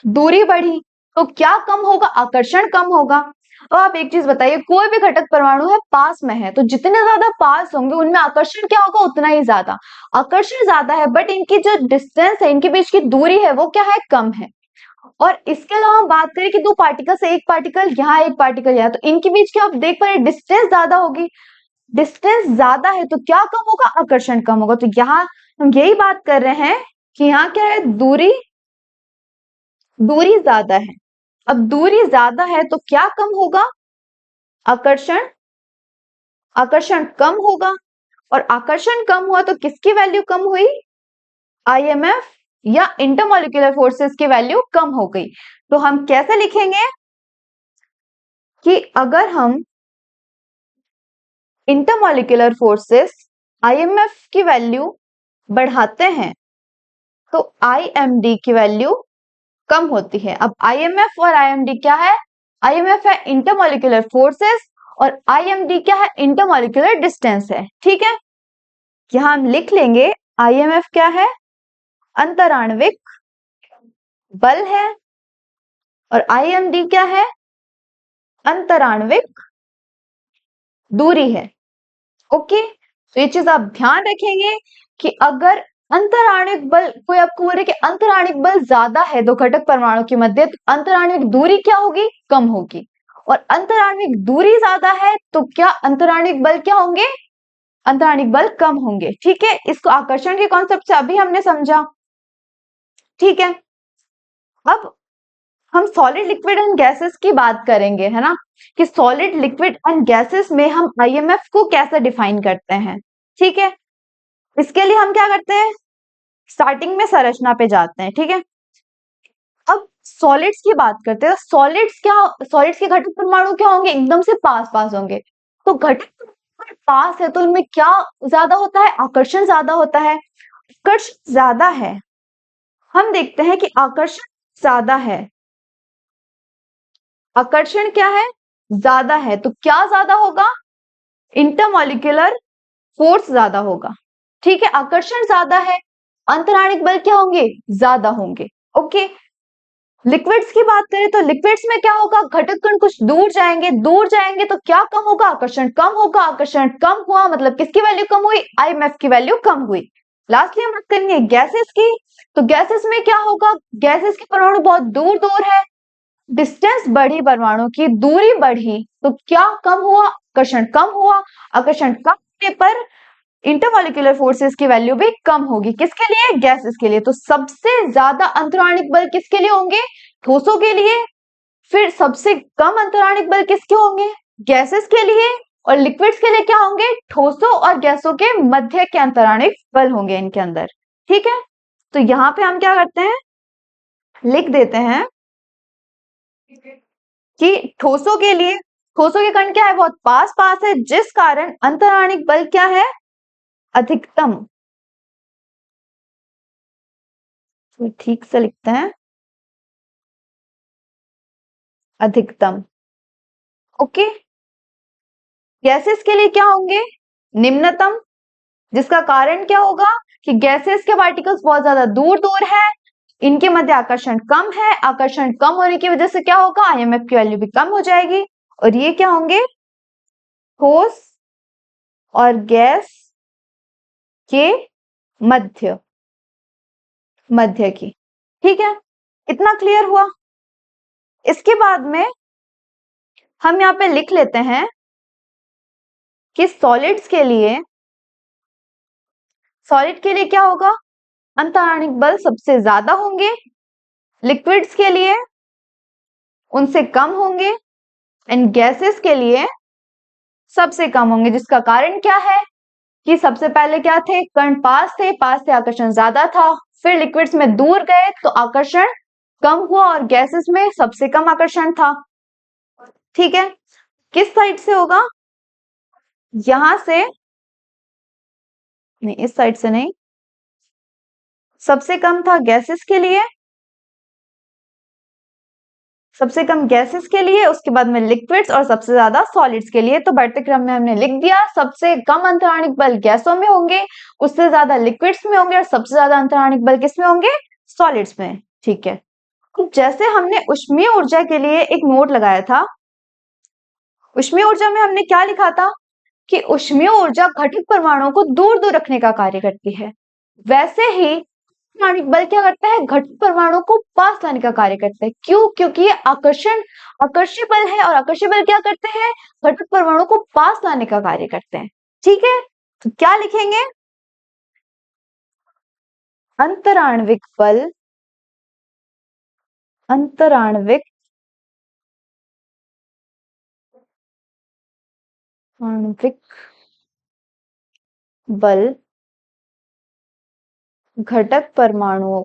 दूरी बढ़ी तो क्या कम होगा, आकर्षण कम होगा। अब आप एक चीज बताइए, कोई भी घटक परमाणु है पास में है तो जितने ज्यादा पास होंगे उनमें आकर्षण क्या होगा, उतना ही ज्यादा। आकर्षण ज्यादा है बट इनकी जो डिस्टेंस है, इनके बीच की दूरी है वो क्या है, कम है। और इसके अलावा हम बात करें कि दो पार्टिकल से एक पार्टिकल यहाँ, एक पार्टिकल यहाँ, तो इनके बीच की आप देख पा रहे डिस्टेंस ज्यादा होगी। डिस्टेंस ज्यादा है तो क्या कम होगा, आकर्षण कम होगा। तो यहाँ हम यही बात कर रहे हैं कि यहाँ क्या है, दूरी, दूरी ज्यादा है। अब दूरी ज्यादा है तो क्या कम होगा, आकर्षण, आकर्षण कम होगा। और आकर्षण कम हुआ तो किसकी वैल्यू कम हुई, आईएमएफ या इंटरमॉलिक्यूलर फोर्सेस की वैल्यू कम हो गई। तो हम कैसे लिखेंगे कि अगर हम इंटरमॉलिक्यूलर फोर्सेस आईएमएफ की वैल्यू बढ़ाते हैं तो आईएमडी की वैल्यू कम होती है। अब आईएमएफ और आईएमडी क्या है, आईएमएफ है इंटरमॉलिक्यूलर फोर्सेस और आईएमडी क्या है, इंटरमॉलिक्यूलर डिस्टेंस है। ठीक है, यहां हम लिख लेंगे आईएमएफ क्या है, अंतराण्विक बल है, और आईएमडी क्या है, अंतराण्विक दूरी है। ओके, तो ये चीज आप ध्यान रखेंगे कि अगर अंतराणिक बल, कोई आपको बोल रहे कि अंतराणिक बल ज्यादा है दो घटक परमाणु के मध्य, तो अंतराणिक दूरी क्या होगी, कम होगी। और अंतराणिक दूरी ज्यादा है तो क्या अंतराणिक बल क्या होंगे, अंतराणिक बल कम होंगे। ठीक है, इसको आकर्षण के कॉन्सेप्ट से अभी हमने समझा। ठीक है, अब हम सॉलिड, लिक्विड एंड गैसेस की बात करेंगे, है ना, कि सॉलिड, लिक्विड एंड गैसेस में हम आईएमएफ को कैसे डिफाइन करते हैं। ठीक है, इसके लिए हम क्या करते हैं, स्टार्टिंग में संरचना पे जाते हैं। ठीक है, अब सॉलिड्स की बात करते हैं। सॉलिड्स क्या, सॉलिड्स के घटक परमाणु क्या होंगे, एकदम से पास पास होंगे। तो घटक परमाणु पास है तो इनमें क्या ज्यादा होता है, आकर्षण ज्यादा होता है। आकर्षण ज्यादा है, हम देखते हैं कि आकर्षण ज्यादा है, आकर्षण क्या है, ज्यादा है। तो क्या ज्यादा होगा, इंटरमॉलिक्यूलर फोर्स ज्यादा होगा। ठीक है, आकर्षण ज्यादा है, अंतराणिक बल क्या होंगे, ज्यादा होंगे। ओके, लिक्विड्स की बात करें तो लिक्विड्स में क्या होगा, घटक कण कुछ दूर जाएंगे, दूर जाएंगे तो क्या कम होगा, आकर्षण कम होगा। आकर्षण कम हुआ मतलब किसकी वैल्यू कम हुई, आईएमएफ की वैल्यू कम हुई। लास्टली हम बात करेंगे गैसेस की। तो गैसेस में क्या होगा, गैसेस के परमाणु बहुत दूर दूर है, डिस्टेंस बढ़ी, परमाणु की दूरी बढ़ी तो क्या कम हुआ, आकर्षण कम हुआ। आकर्षण कम होने पर इंटरमॉलिक्यूलर फोर्सेस की वैल्यू भी कम होगी। किसके लिए, गैसेस के लिए। तो सबसे ज्यादा अंतराणिक बल किसके लिए होंगे, ठोसों के लिए। फिर सबसे कम अंतराणिक बल किसके होंगे, गैसेस के लिए। और लिक्विड्स के लिए क्या होंगे, ठोसों और गैसों के मध्य के अंतराणिक बल होंगे इनके अंदर। ठीक है, तो यहां पे हम क्या करते हैं, लिख देते हैं कि ठोसों के लिए, ठोसों के कण क्या है, बहुत पास पास है, जिस कारण अंतराणिक बल क्या है, अधिकतम। तो ठीक से लिखते हैं, अधिकतम। ओके, गैसेस के लिए क्या होंगे, निम्नतम, जिसका कारण क्या होगा कि गैसेस के पार्टिकल्स बहुत ज्यादा दूर दूर है, इनके मध्य आकर्षण कम है। आकर्षण कम होने की वजह से क्या होगा, आईएमएफ की वैल्यू भी कम हो जाएगी। और ये क्या होंगे, ठोस और गैस के मध्य, मध्य की। ठीक है, इतना क्लियर हुआ। इसके बाद में हम यहाँ पे लिख लेते हैं कि सॉलिड्स के लिए, सॉलिड के लिए क्या होगा, अंतराणिक बल सबसे ज्यादा होंगे, लिक्विड्स के लिए उनसे कम होंगे, एंड गैसेस के लिए सबसे कम होंगे। जिसका कारण क्या है कि सबसे पहले क्या थे, कण पास थे, पास से आकर्षण ज्यादा था। फिर लिक्विड्स में दूर गए तो आकर्षण कम हुआ, और गैसेस में सबसे कम आकर्षण था। ठीक है, किस साइड से होगा, यहां से नहीं, इस साइड से नहीं, सबसे कम था गैसेस के लिए, सबसे कम गैसेस के लिए, उसके बाद में लिक्विड्स और सबसे ज्यादा सॉलिड्स के लिए। तो बढ़ते क्रम में हमने लिख दिया, सबसे कम अंतराणिक बल गैसों में होंगे, उससे ज्यादा लिक्विड्स में होंगे और सबसे ज्यादा अंतराणिक बल किस में होंगे? सॉलिड्स में। ठीक है, जैसे हमने ऊष्मीय ऊर्जा के लिए एक नोट लगाया था, ऊष्मीय ऊर्जा में हमने क्या लिखा था कि ऊष्मीय ऊर्जा घटक परमाणुओं को दूर दूर रखने का कार्य करती है, वैसे ही आणविक बल क्या करता है? घटक परमाणु को पास लाने का कार्य करता है। क्यों? क्योंकि ये आकर्षण बल है और आकर्षण बल क्या करते हैं? घटक परमाणु को पास लाने का कार्य करते हैं। ठीक है, तो क्या लिखेंगे? अंतराण्विक बल, अंतराण्विक आणविक बल घटक परमाणुओं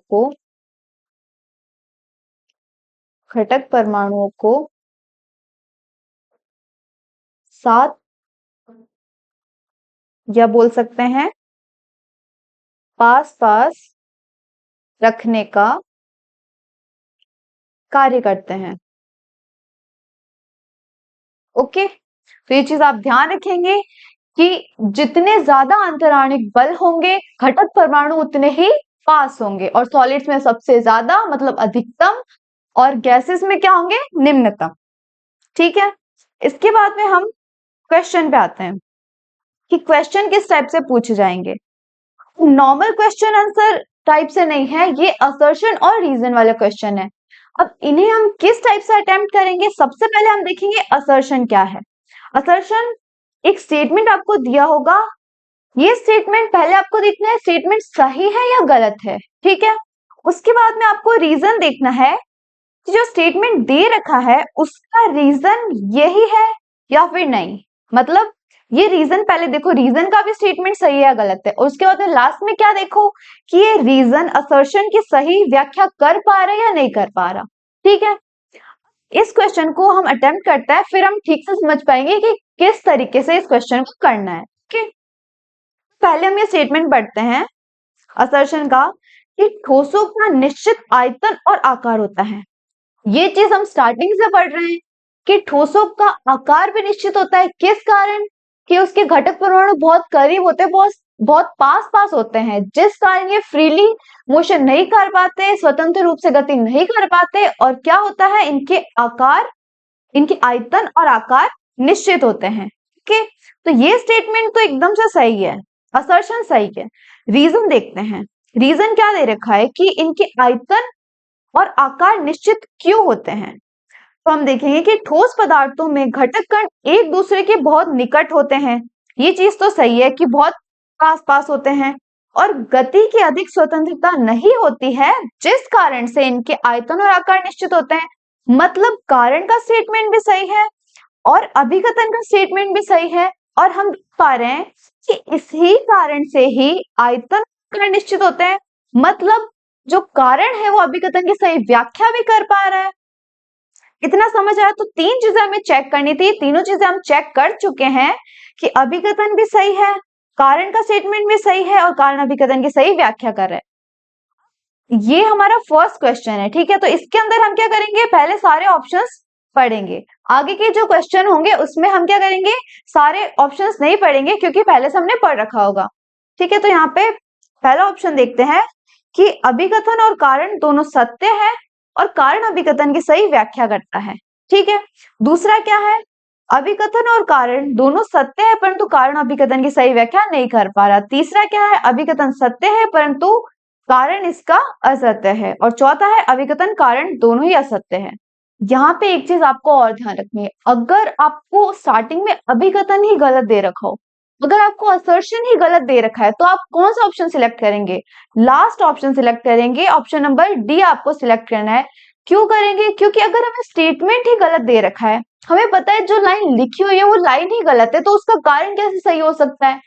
को साथ, या बोल सकते हैं पास पास रखने का कार्य करते हैं। ओके, तो ये चीज आप ध्यान रखेंगे कि जितने ज्यादा अंतराणिक बल होंगे घटक परमाणु उतने ही पास होंगे, और सॉलिड्स में सबसे ज्यादा मतलब अधिकतम, और गैसेस में क्या होंगे? निम्नतम। ठीक है, इसके बाद में हम क्वेश्चन पे आते हैं कि क्वेश्चन किस टाइप से पूछे जाएंगे। नॉर्मल क्वेश्चन आंसर टाइप से नहीं है, ये असर्शन और रीजन वाला क्वेश्चन है। अब इन्हें हम किस टाइप से अटेम्प्ट करेंगे? सबसे पहले हम देखेंगे असर्शन क्या है। असर्शन एक स्टेटमेंट आपको दिया होगा, ये स्टेटमेंट पहले आपको देखना है स्टेटमेंट सही है या गलत है। ठीक है, उसके बाद में आपको रीजन देखना है कि जो स्टेटमेंट दे रखा है उसका रीजन यही है या फिर नहीं। मतलब ये रीजन पहले देखो, रीजन का भी स्टेटमेंट सही है या गलत है, और उसके बाद में लास्ट में क्या देखो कि ये रीजन असर्शन की सही व्याख्या कर पा रहा है या नहीं कर पा रहा। ठीक है, इस क्वेश्चन को हम अटेम्प्ट करते हैं, फिर हम ठीक से समझ पाएंगे कि किस तरीके से इस क्वेश्चन को करना है। ओके, पहले हम ये स्टेटमेंट पढ़ते हैं असर्शन का कि ठोसों का निश्चित आयतन और आकार होता है। ये चीज हम स्टार्टिंग से पढ़ रहे हैं कि ठोसों का आकार भी निश्चित होता है। किस कारण? कि उसके घटक परमाणु बहुत करीब होते हैं, बहुत पास पास होते हैं, जिस कारण ये फ्रीली मोशन नहीं कर पाते, स्वतंत्र रूप से गति नहीं कर पाते, और क्या होता है? इनके आकार, इनके आयतन और आकार निश्चित होते हैं। ओके, तो ये स्टेटमेंट तो एकदम से सही है, असर्शन सही है। रीजन देखते हैं, रीजन क्या दे रखा है कि इनके आयतन और आकार निश्चित क्यों होते हैं। तो हम देखेंगे कि ठोस पदार्थों में घटक कण एक दूसरे के बहुत निकट होते हैं, ये चीज तो सही है कि बहुत पास पास होते हैं, और गति की अधिक स्वतंत्रता नहीं होती है, जिस कारण से इनके आयतन और आकार निश्चित होते हैं। मतलब कारण का स्टेटमेंट भी सही है और अभिकथन का स्टेटमेंट भी सही है, और हम देख पा रहे हैं कि इसी कारण से ही आयतन आकार निश्चित होते हैं। मतलब जो कारण है वो अभिकथन की सही व्याख्या भी कर पा रहा है। इतना समझ आया? तो तीन चीजें हमें चेक करनी थी, तीनों चीजें हम चेक कर चुके हैं कि अभिकथन भी सही है, कारण का स्टेटमेंट भी सही है, और कारण अभिकथन की सही व्याख्या कर रहा है। ये हमारा फर्स्ट क्वेश्चन है। ठीक है, तो इसके अंदर हम क्या करेंगे? पहले सारे ऑप्शंस पढ़ेंगे, आगे के जो क्वेश्चन होंगे उसमें हम क्या करेंगे? सारे ऑप्शंस नहीं पढ़ेंगे क्योंकि पहले से हमने पढ़ रखा होगा। ठीक है, तो यहाँ पे पहला ऑप्शन देखते हैं कि अभिकथन और कारण दोनों सत्य है और कारण अभिकथन की सही व्याख्या करता है। ठीक है, दूसरा क्या है? अभिकथन और कारण दोनों सत्य है परंतु कारण अभिकथन की सही व्याख्या नहीं कर पा रहा। तीसरा क्या है? अभिकथन सत्य है परंतु कारण इसका असत्य है। और चौथा है अभिकथन कारण दोनों ही असत्य है। यहाँ पे एक चीज आपको और ध्यान रखनी है, अगर आपको स्टार्टिंग में अभिकथन ही गलत दे रखा हो, अगर आपको असर्शन ही गलत दे रखा है, तो आप कौन सा ऑप्शन सिलेक्ट करेंगे? लास्ट ऑप्शन सिलेक्ट करेंगे, ऑप्शन नंबर डी आपको सिलेक्ट करना है। क्यों करेंगे? क्योंकि अगर हमें स्टेटमेंट ही गलत दे रखा है, हमें पता है जो लाइन लिखी हुई है वो लाइन ही गलत है, तो उसका कारण कैसे सही हो सकता है?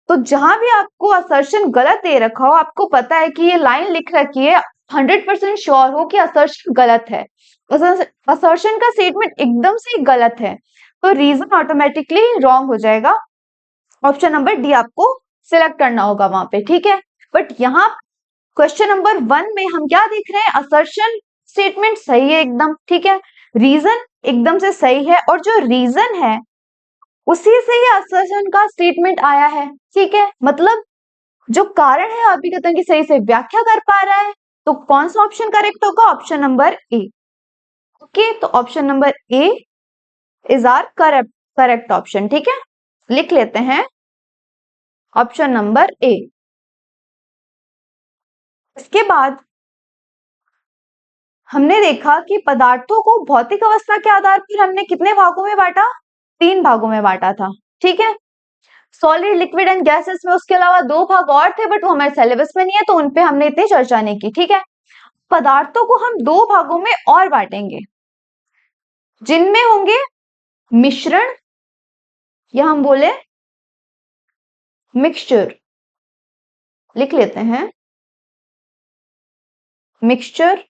तो जहां भी आपको असर्शन गलत दे रखा हो, आपको पता है कि ये लाइन लिख रखी है, 100% श्योर हो कि असर्शन गलत है, असर्शन का स्टेटमेंट एकदम से गलत है, तो रीजन ऑटोमेटिकली रॉन्ग हो जाएगा। ऑप्शन नंबर डी आपको सिलेक्ट करना होगा वहां पे। ठीक है, बट यहाँ क्वेश्चन नंबर 1 में हम क्या देख रहे हैं? असर्शन स्टेटमेंट सही है एकदम। ठीक है, रीजन एकदम से सही है और जो रीजन है उसी से ही असर्शन का स्टेटमेंट आया है। ठीक है, मतलब जो कारण है अभिकथन की सही से व्याख्या कर पा रहा है। तो कौन सा ऑप्शन करेक्ट होगा? Option number A. ओके, तो option number A is our correct option. ठीक है, लिख लेते हैं ऑप्शन नंबर ए। इसके बाद हमने देखा कि पदार्थों को भौतिक अवस्था के आधार पर हमने कितने भागों में बांटा? 3 भागों में बांटा था। ठीक है, सॉलिड, लिक्विड एंड गैसेस में उसके अलावा 2 भाग और थे, बट वो हमारे सिलेबस में नहीं है, तो उनपे हमने इतनी चर्चा नहीं की। ठीक है, पदार्थों को हम 2 भागों में और बांटेंगे, जिनमें होंगे मिश्रण या हम बोले मिक्सचर। लिख लेते हैं मिक्सचर,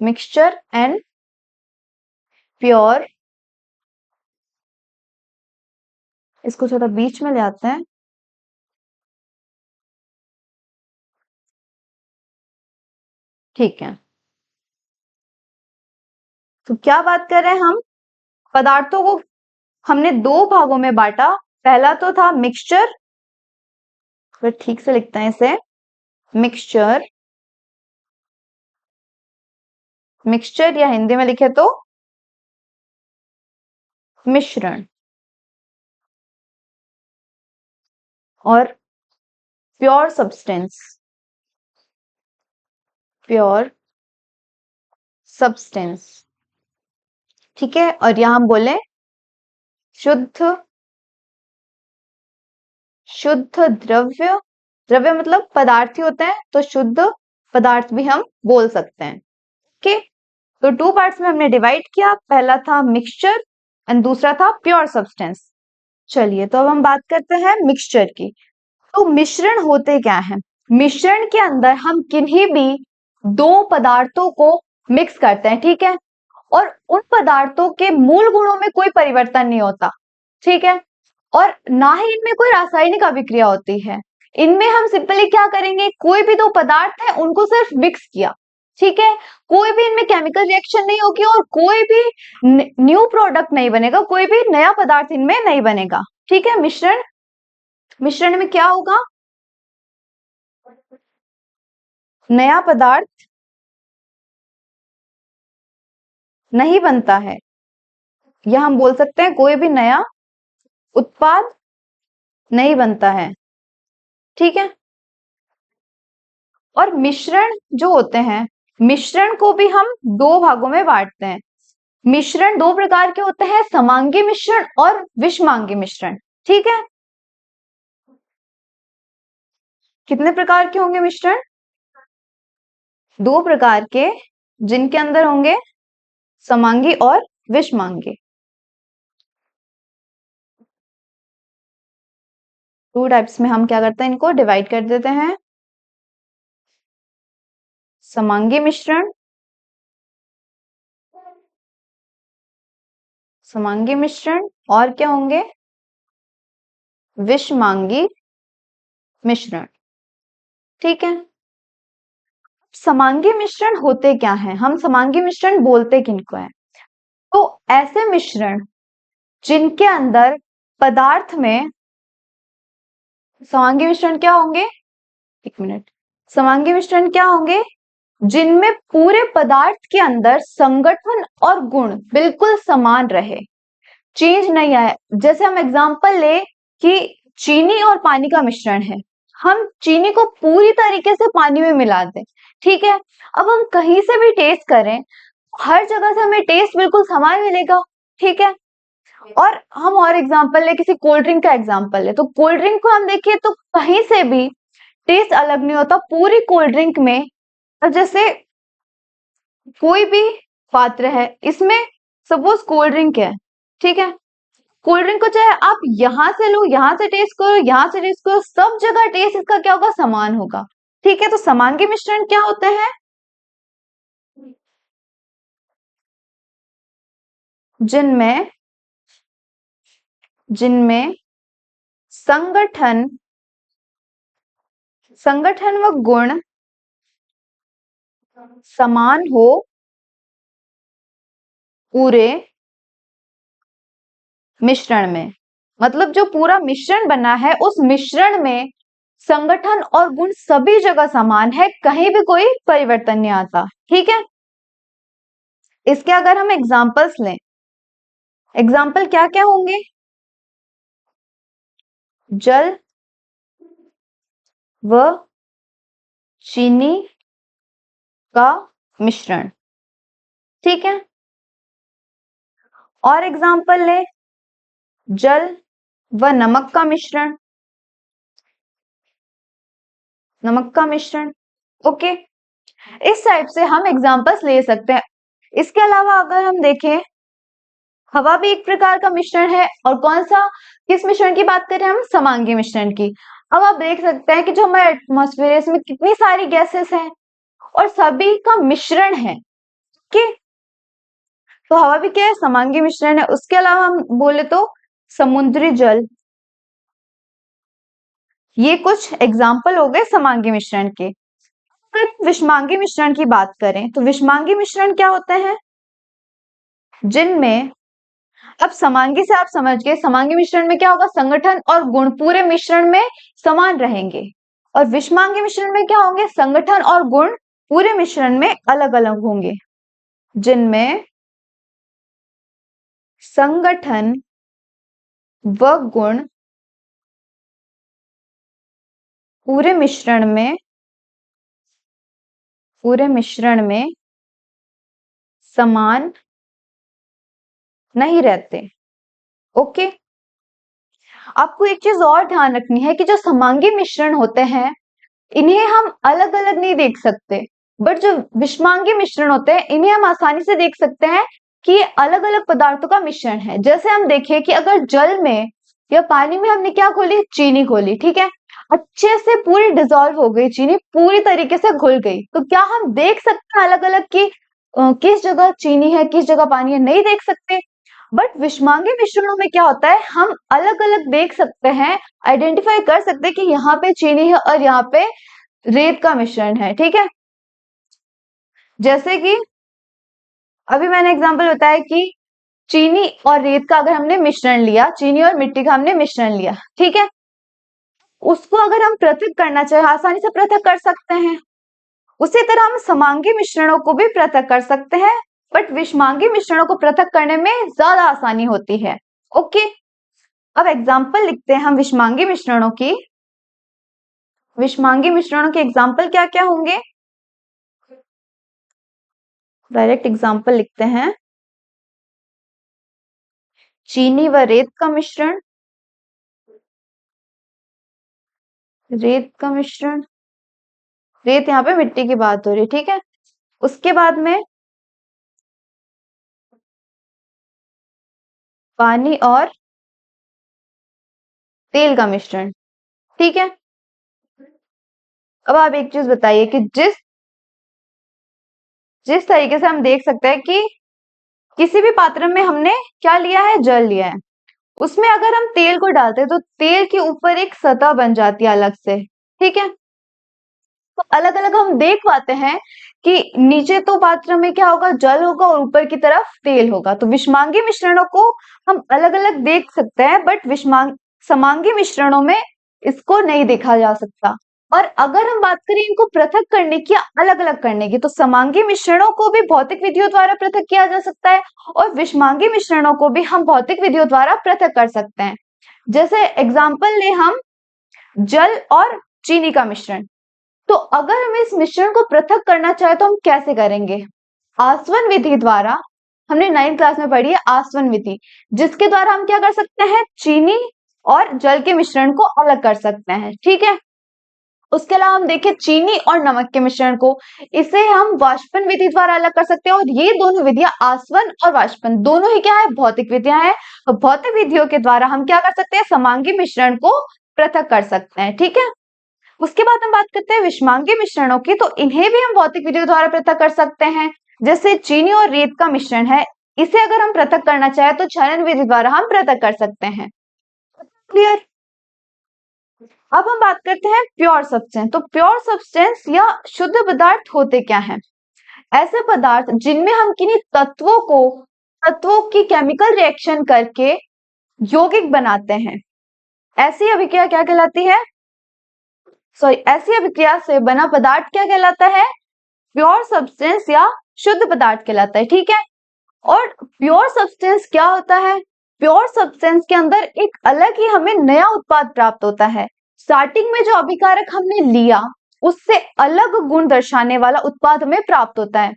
मिक्सचर एंड प्योर। इसको थोड़ा बीच में ले आते हैं। ठीक है, तो क्या बात कर रहे हैं हम? पदार्थों को हमने 2 भागों में बांटा। पहला तो था मिक्सचर, फिर ठीक से लिखते हैं इसे, मिक्सचर। मिक्सचर या हिंदी में लिखे तो मिश्रण। और प्योर सब्सटेंस, प्योर सब्सटेंस। ठीक है, और यहां हम बोले शुद्ध, शुद्ध द्रव्य। द्रव्य मतलब पदार्थ ही होते हैं, तो शुद्ध पदार्थ भी हम बोल सकते हैं। ओके, तो 2 पार्ट्स में हमने डिवाइड किया। पहला था मिक्सचर एंड दूसरा था प्योर सब्सटेंस। चलिए, तो अब हम बात करते हैं मिक्सचर की। तो मिश्रण होते क्या है? मिश्रण के अंदर हम किन्हीं भी 2 पदार्थों को मिक्स करते हैं। ठीक है, और उन पदार्थों के मूल गुणों में कोई परिवर्तन नहीं होता। ठीक है, और ना ही इनमें कोई रासायनिक अभिक्रिया होती है। इनमें हम सिंपली क्या करेंगे, कोई भी 2 पदार्थ है उनको सिर्फ मिक्स किया। ठीक है, कोई भी इनमें केमिकल रिएक्शन नहीं होगी और कोई भी न्यू प्रोडक्ट नहीं बनेगा, कोई भी नया पदार्थ इनमें नहीं बनेगा। ठीक है, मिश्रण, मिश्रण में क्या होगा? नया पदार्थ नहीं बनता है, या हम बोल सकते हैं कोई भी नया उत्पाद नहीं बनता है। ठीक है, और मिश्रण जो होते हैं, मिश्रण को भी हम 2 भागों में बांटते हैं। मिश्रण 2 प्रकार के होते हैं, समांगी मिश्रण और विषमांगी मिश्रण। ठीक है, कितने प्रकार के होंगे मिश्रण? 2 प्रकार के, जिनके अंदर होंगे समांगी और विषमांगी। 2 टाइप्स में हम क्या करते हैं, इनको डिवाइड कर देते हैं। समांगी मिश्रण, समांगी मिश्रण, और क्या होंगे? विषमांगी मिश्रण। ठीक है, समांगी मिश्रण होते क्या हैं? हम समांगी मिश्रण बोलते किनको है? तो ऐसे मिश्रण जिनके अंदर पदार्थ में, समांगी मिश्रण क्या होंगे? एक मिनट, समांगी मिश्रण क्या होंगे? जिनमें पूरे पदार्थ के अंदर संगठन और गुण बिल्कुल समान रहे, चेंज नहीं आए। जैसे हम एग्जांपल ले कि चीनी और पानी का मिश्रण है, हम चीनी को पूरी तरीके से पानी में मिला दें। ठीक है, अब हम कहीं से भी टेस्ट करें, हर जगह से हमें टेस्ट बिल्कुल समान मिलेगा। ठीक है, और हम और एग्जांपल ले, किसी कोल्ड ड्रिंक का एग्जांपल ले, तो कोल्ड ड्रिंक को हम देखिए तो कहीं से भी टेस्ट अलग नहीं होता पूरी कोल्ड ड्रिंक में। अब जैसे कोई भी पात्र है, इसमें सपोज कोल्ड ड्रिंक है। ठीक है, कोल्ड ड्रिंक को चाहे आप यहां से लो, यहां से टेस्ट करो, यहां से टेस्ट करो, सब जगह टेस्ट इसका क्या होगा? समान होगा। ठीक है, तो समांगी मिश्रण क्या होते हैं? जिनमें जिनमें संगठन, संगठन व गुण समान हो, पूरे मिश्रण में, मतलब जो पूरा मिश्रण बना है उस मिश्रण में संगठन और गुण सभी जगह समान है, कहीं भी कोई परिवर्तन नहीं आता। ठीक है, इसके अगर हम एग्जाम्पल्स लें, एग्जाम्पल क्या क्या होंगे? जल व चीनी का मिश्रण। ठीक है, और एग्जाम्पल ले, जल व नमक का मिश्रण, नमक का मिश्रण। ओके, इस टाइप से हम एग्जाम्पल्स ले सकते हैं। इसके अलावा अगर हम देखें, हवा भी एक प्रकार का मिश्रण है, और कौन सा, किस मिश्रण की बात करें हम? समांगी मिश्रण की। अब आप देख सकते हैं कि जो हमारे एटमॉस्फेयर है इसमें कितनी सारी गैसेस हैं और सभी का मिश्रण है। ओके, तो हवा भी क्या है? समांगी मिश्रण है। उसके अलावा हम बोले तो समुद्री जल, ये कुछ एग्जाम्पल हो गए समांगी मिश्रण के। अगर विषमांगी मिश्रण की बात करें तो विषमांगी मिश्रण क्या होते हैं? जिनमें, अब समांगी से आप समझ गए, समांगी मिश्रण में क्या होगा? संगठन और गुण पूरे मिश्रण में समान रहेंगे, और विषमांगी मिश्रण में क्या होंगे? संगठन और गुण पूरे मिश्रण में अलग अलग होंगे, जिनमें संगठन व गुण पूरे मिश्रण में समान नहीं रहते। ओके, आपको एक चीज और ध्यान रखनी है कि जो समांगी मिश्रण होते हैं इन्हें हम अलग अलग नहीं देख सकते, बट जो विषमांगी मिश्रण होते हैं इन्हें हम आसानी से देख सकते हैं कि ये अलग अलग पदार्थों का मिश्रण है। जैसे हम देखें कि अगर जल में या पानी में हमने क्या खोली? चीनी खोली। ठीक है, अच्छे से पूरी डिजोल्व हो गई चीनी, पूरी तरीके से घुल गई, तो क्या हम देख सकते हैं अलग अलग की किस जगह चीनी है किस जगह पानी है? नहीं देख सकते। बट विषमांगी मिश्रणों में क्या होता है? हम अलग अलग देख सकते हैं, आइडेंटिफाई कर सकते हैं कि यहाँ पे चीनी है और यहाँ पे रेत का मिश्रण है। ठीक है, जैसे कि अभी मैंने एग्जांपल बताया कि चीनी और रेत का अगर हमने मिश्रण लिया, चीनी और मिट्टी का हमने मिश्रण लिया, ठीक है, उसको अगर हम पृथक करना चाहे आसानी से पृथक कर सकते हैं। उसी तरह हम समांगी मिश्रणों को भी पृथक कर सकते हैं, बट विषमांगी मिश्रणों को पृथक करने में ज्यादा आसानी होती है। ओके, अब एग्जाम्पल लिखते हैं हम विषमांगी मिश्रणों की। विषमांगी मिश्रणों के एग्जाम्पल क्या क्या होंगे? डायरेक्ट एग्जाम्पल लिखते हैं, चीनी व रेत का मिश्रण, रेत का मिश्रण, रेत यहाँ पे मिट्टी की बात हो रही है। ठीक है, उसके बाद में पानी और तेल का मिश्रण। ठीक है, अब आप एक चीज बताइए कि जिस जिस तरीके से हम देख सकते हैं कि किसी भी पात्र में हमने क्या लिया है? जल लिया है, उसमें अगर हम तेल को डालते हैं तो तेल के ऊपर एक सतह बन जाती है अलग से। ठीक है, तो अलग अलग हम देख पाते हैं कि नीचे तो पात्र में क्या होगा? जल होगा, और ऊपर की तरफ तेल होगा। तो विषमांगी मिश्रणों को हम अलग अलग देख सकते हैं, बट समांगी मिश्रणों में इसको नहीं देखा जा सकता। और अगर हम बात करें इनको पृथक करने की या अलग अलग करने की, तो समांगी मिश्रणों को भी भौतिक विधियों द्वारा पृथक किया जा सकता है, और विषमांगी मिश्रणों को भी हम भौतिक विधियों द्वारा पृथक कर सकते हैं। जैसे एग्जाम्पल ले हम जल और चीनी का मिश्रण, तो अगर हम इस मिश्रण को पृथक करना चाहे तो हम कैसे करेंगे? आसवन विधि द्वारा। हमने 9th क्लास में पढ़ी है आसवन विधि, जिसके द्वारा हम क्या कर सकते हैं? चीनी और जल के मिश्रण को अलग कर सकते हैं। ठीक है, उसके अलावा हम देखें चीनी और नमक के मिश्रण को, इसे हम वाष्पन विधि द्वारा अलग कर सकते हैं। और ये दोनों विधियां, आसवन और वाष्पन, दोनों ही क्या है? भौतिक विधियां हैं। तो भौतिक विधियों के द्वारा हम क्या कर सकते हैं? समांगी मिश्रण को पृथक कर सकते हैं। ठीक है, उसके बाद हम बात करते हैं विषमांगी मिश्रणों की, तो इन्हें भी हम भौतिक विधियों द्वारा पृथक कर सकते हैं। जैसे चीनी और रेत का मिश्रण है, इसे अगर हम पृथक करना चाहे तो क्षरण विधि द्वारा हम पृथक कर सकते हैं। क्लियर? अब हम बात करते हैं प्योर सब्सटेंस। तो प्योर सब्सटेंस या शुद्ध पदार्थ होते क्या हैं? ऐसे पदार्थ जिनमें हम किन्हीं तत्वों को तत्वों की केमिकल रिएक्शन करके यौगिक बनाते हैं। ऐसी अभिक्रिया क्या कहलाती है? ऐसी अभिक्रिया से बना पदार्थ क्या कहलाता है? प्योर सब्सटेंस या शुद्ध पदार्थ कहलाता है। ठीक है, और प्योर सब्सटेंस क्या होता है? प्योर सब्सटेंस के अंदर एक अलग ही हमें नया उत्पाद प्राप्त होता है। स्टार्टिंग में जो अभिकारक हमने लिया उससे अलग गुण दर्शाने वाला उत्पाद हमें प्राप्त होता है।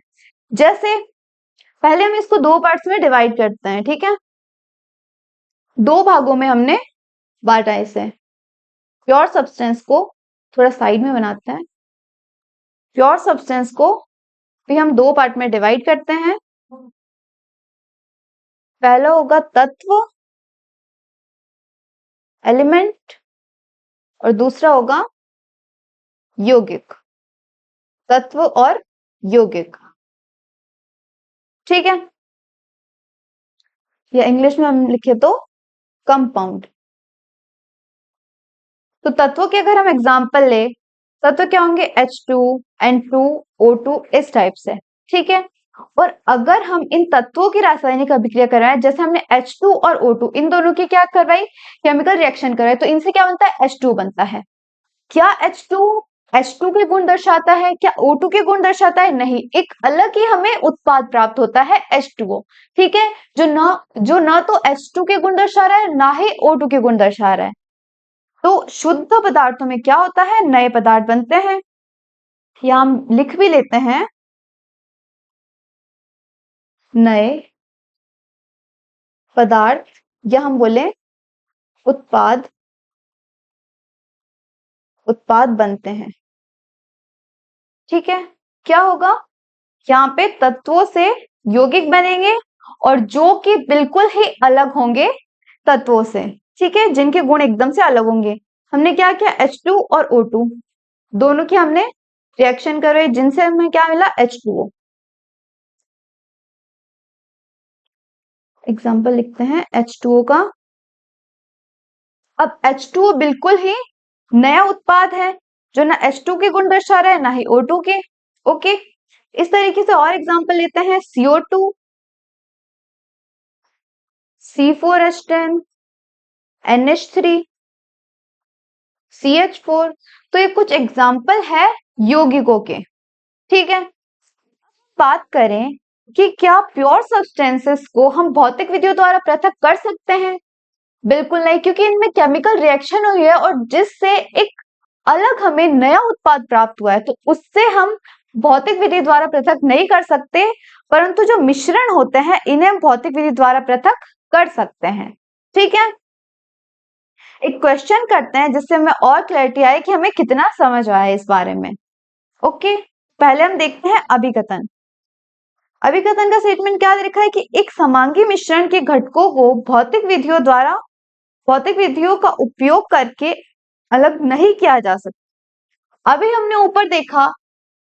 जैसे पहले हम इसको दो पार्ट्स में डिवाइड करते हैं। ठीक है, दो भागों में हमने बांटा इसे। प्योर सब्सटेंस को थोड़ा साइड में बनाते हैं। प्योर सब्सटेंस को भी हम दो पार्ट में डिवाइड करते हैं। पहला होगा तत्व, एलिमेंट, और दूसरा होगा यौगिक, तत्व और यौगिक। ठीक है, या इंग्लिश में हम लिखे तो कंपाउंड। तो तत्वों के अगर हम एग्जांपल ले, तत्व क्या होंगे? H2, N2, O2, इस टाइप से। ठीक है, और अगर हम इन तत्वों की रासायनिक अभिक्रिया करवाएं, जैसे हमने H2 और O2 इन दोनों की क्या करवाई? केमिकल रिएक्शन करवाई, तो इनसे क्या बनता है? H2 बनता है। क्या H2 के गुण दर्शाता है? क्या O2 के गुण दर्शाता है? नहीं, एक अलग ही हमें उत्पाद प्राप्त होता है H2O। ठीक है, जो ना तो H2 के गुण दर्शा रहा है, ना ही O2 के गुण दर्शा रहा है। तो शुद्ध पदार्थों में क्या होता है? नए पदार्थ बनते हैं। या हम लिख भी लेते हैं, नए पदार्थ, या हम बोले उत्पाद बनते हैं। ठीक है, क्या होगा? यहाँ पे तत्वों से यौगिक बनेंगे और जो कि बिल्कुल ही अलग होंगे तत्वों से। ठीक है, जिनके गुण एकदम से अलग होंगे। हमने क्या किया? H2 और O2 दोनों की हमने रिएक्शन करवाई, जिनसे हमें क्या मिला? H2O। एग्जाम्पल लिखते हैं H2O का। अब H2O बिल्कुल ही नया उत्पाद है, जो ना H2 के गुण दर्शा रहा है, ना ही O2 के। ओके, इस तरीके से और एग्जाम्पल लेते हैं। CO2, C4H10, NH3, CH4। तो ये कुछ एग्जाम्पल है यौगिकों के। ठीक है, बात करें कि क्या प्योर सब्सटेंसेस को हम भौतिक विधियों द्वारा पृथक कर सकते हैं? बिल्कुल नहीं, क्योंकि इनमें केमिकल रिएक्शन हुई है और जिससे एक अलग हमें नया उत्पाद प्राप्त हुआ है, तो उससे हम भौतिक विधि द्वारा पृथक नहीं कर सकते, परंतु जो मिश्रण होते हैं इन्हें हम भौतिक विधि द्वारा पृथक कर सकते हैं। ठीक है, एक क्वेश्चन करते हैं जिससे हमें और क्लैरिटी आए कि हमें कितना समझ आया इस बारे में। ओके, पहले हम देखते हैं अभिकथन। अभिकथन का स्टेटमेंट क्या लिखा है कि एक समांगी मिश्रण के घटकों को भौतिक विधियों का उपयोग करके अलग नहीं किया जा सकता। अभी हमने ऊपर देखा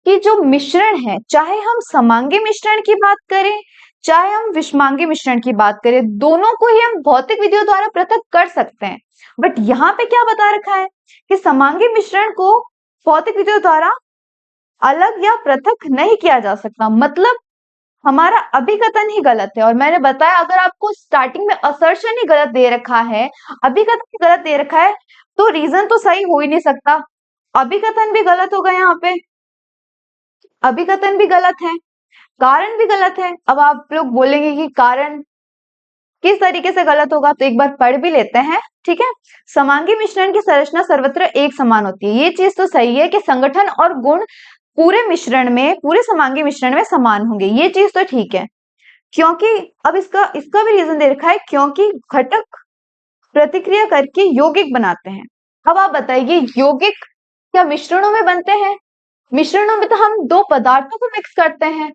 कि जो मिश्रण है, चाहे हम समांगी मिश्रण की बात करें, चाहे हम विषमांगी मिश्रण की बात करें, दोनों को ही हम भौतिक विधियों द्वारा पृथक कर सकते हैं। बट यहाँ पे क्या बता रखा है कि समांगी मिश्रण को भौतिक विधियों द्वारा अलग या पृथक नहीं किया जा सकता। मतलब हमारा अभिकथन ही गलत है। और मैंने बताया, अगर आपको स्टार्टिंग में असर्शन ही गलत दे रखा है, अभिकथन ही गलत दे रखा है, तो रीजन तो सही हो ही नहीं सकता। अभिकथन भी गलत होगा, यहाँ पे अभिकथन भी गलत है, कारण भी गलत है। अब आप लोग बोलेंगे कि कारण किस तरीके से गलत होगा, तो एक बार पढ़ भी लेते हैं। ठीक है, समांगी मिश्रण की संरचना सर्वत्र एक समान होती है। ये चीज तो सही है कि संगठन और गुण पूरे समांगी मिश्रण में समान होंगे, ये चीज तो ठीक है। क्योंकि अब इसका भी रीजन दे रखा है, क्योंकि घटक प्रतिक्रिया करके यौगिक बनाते हैं। अब आप बताइए, यौगिक क्या मिश्रणों में बनते हैं? मिश्रणों में तो हम दो पदार्थों को मिक्स करते हैं।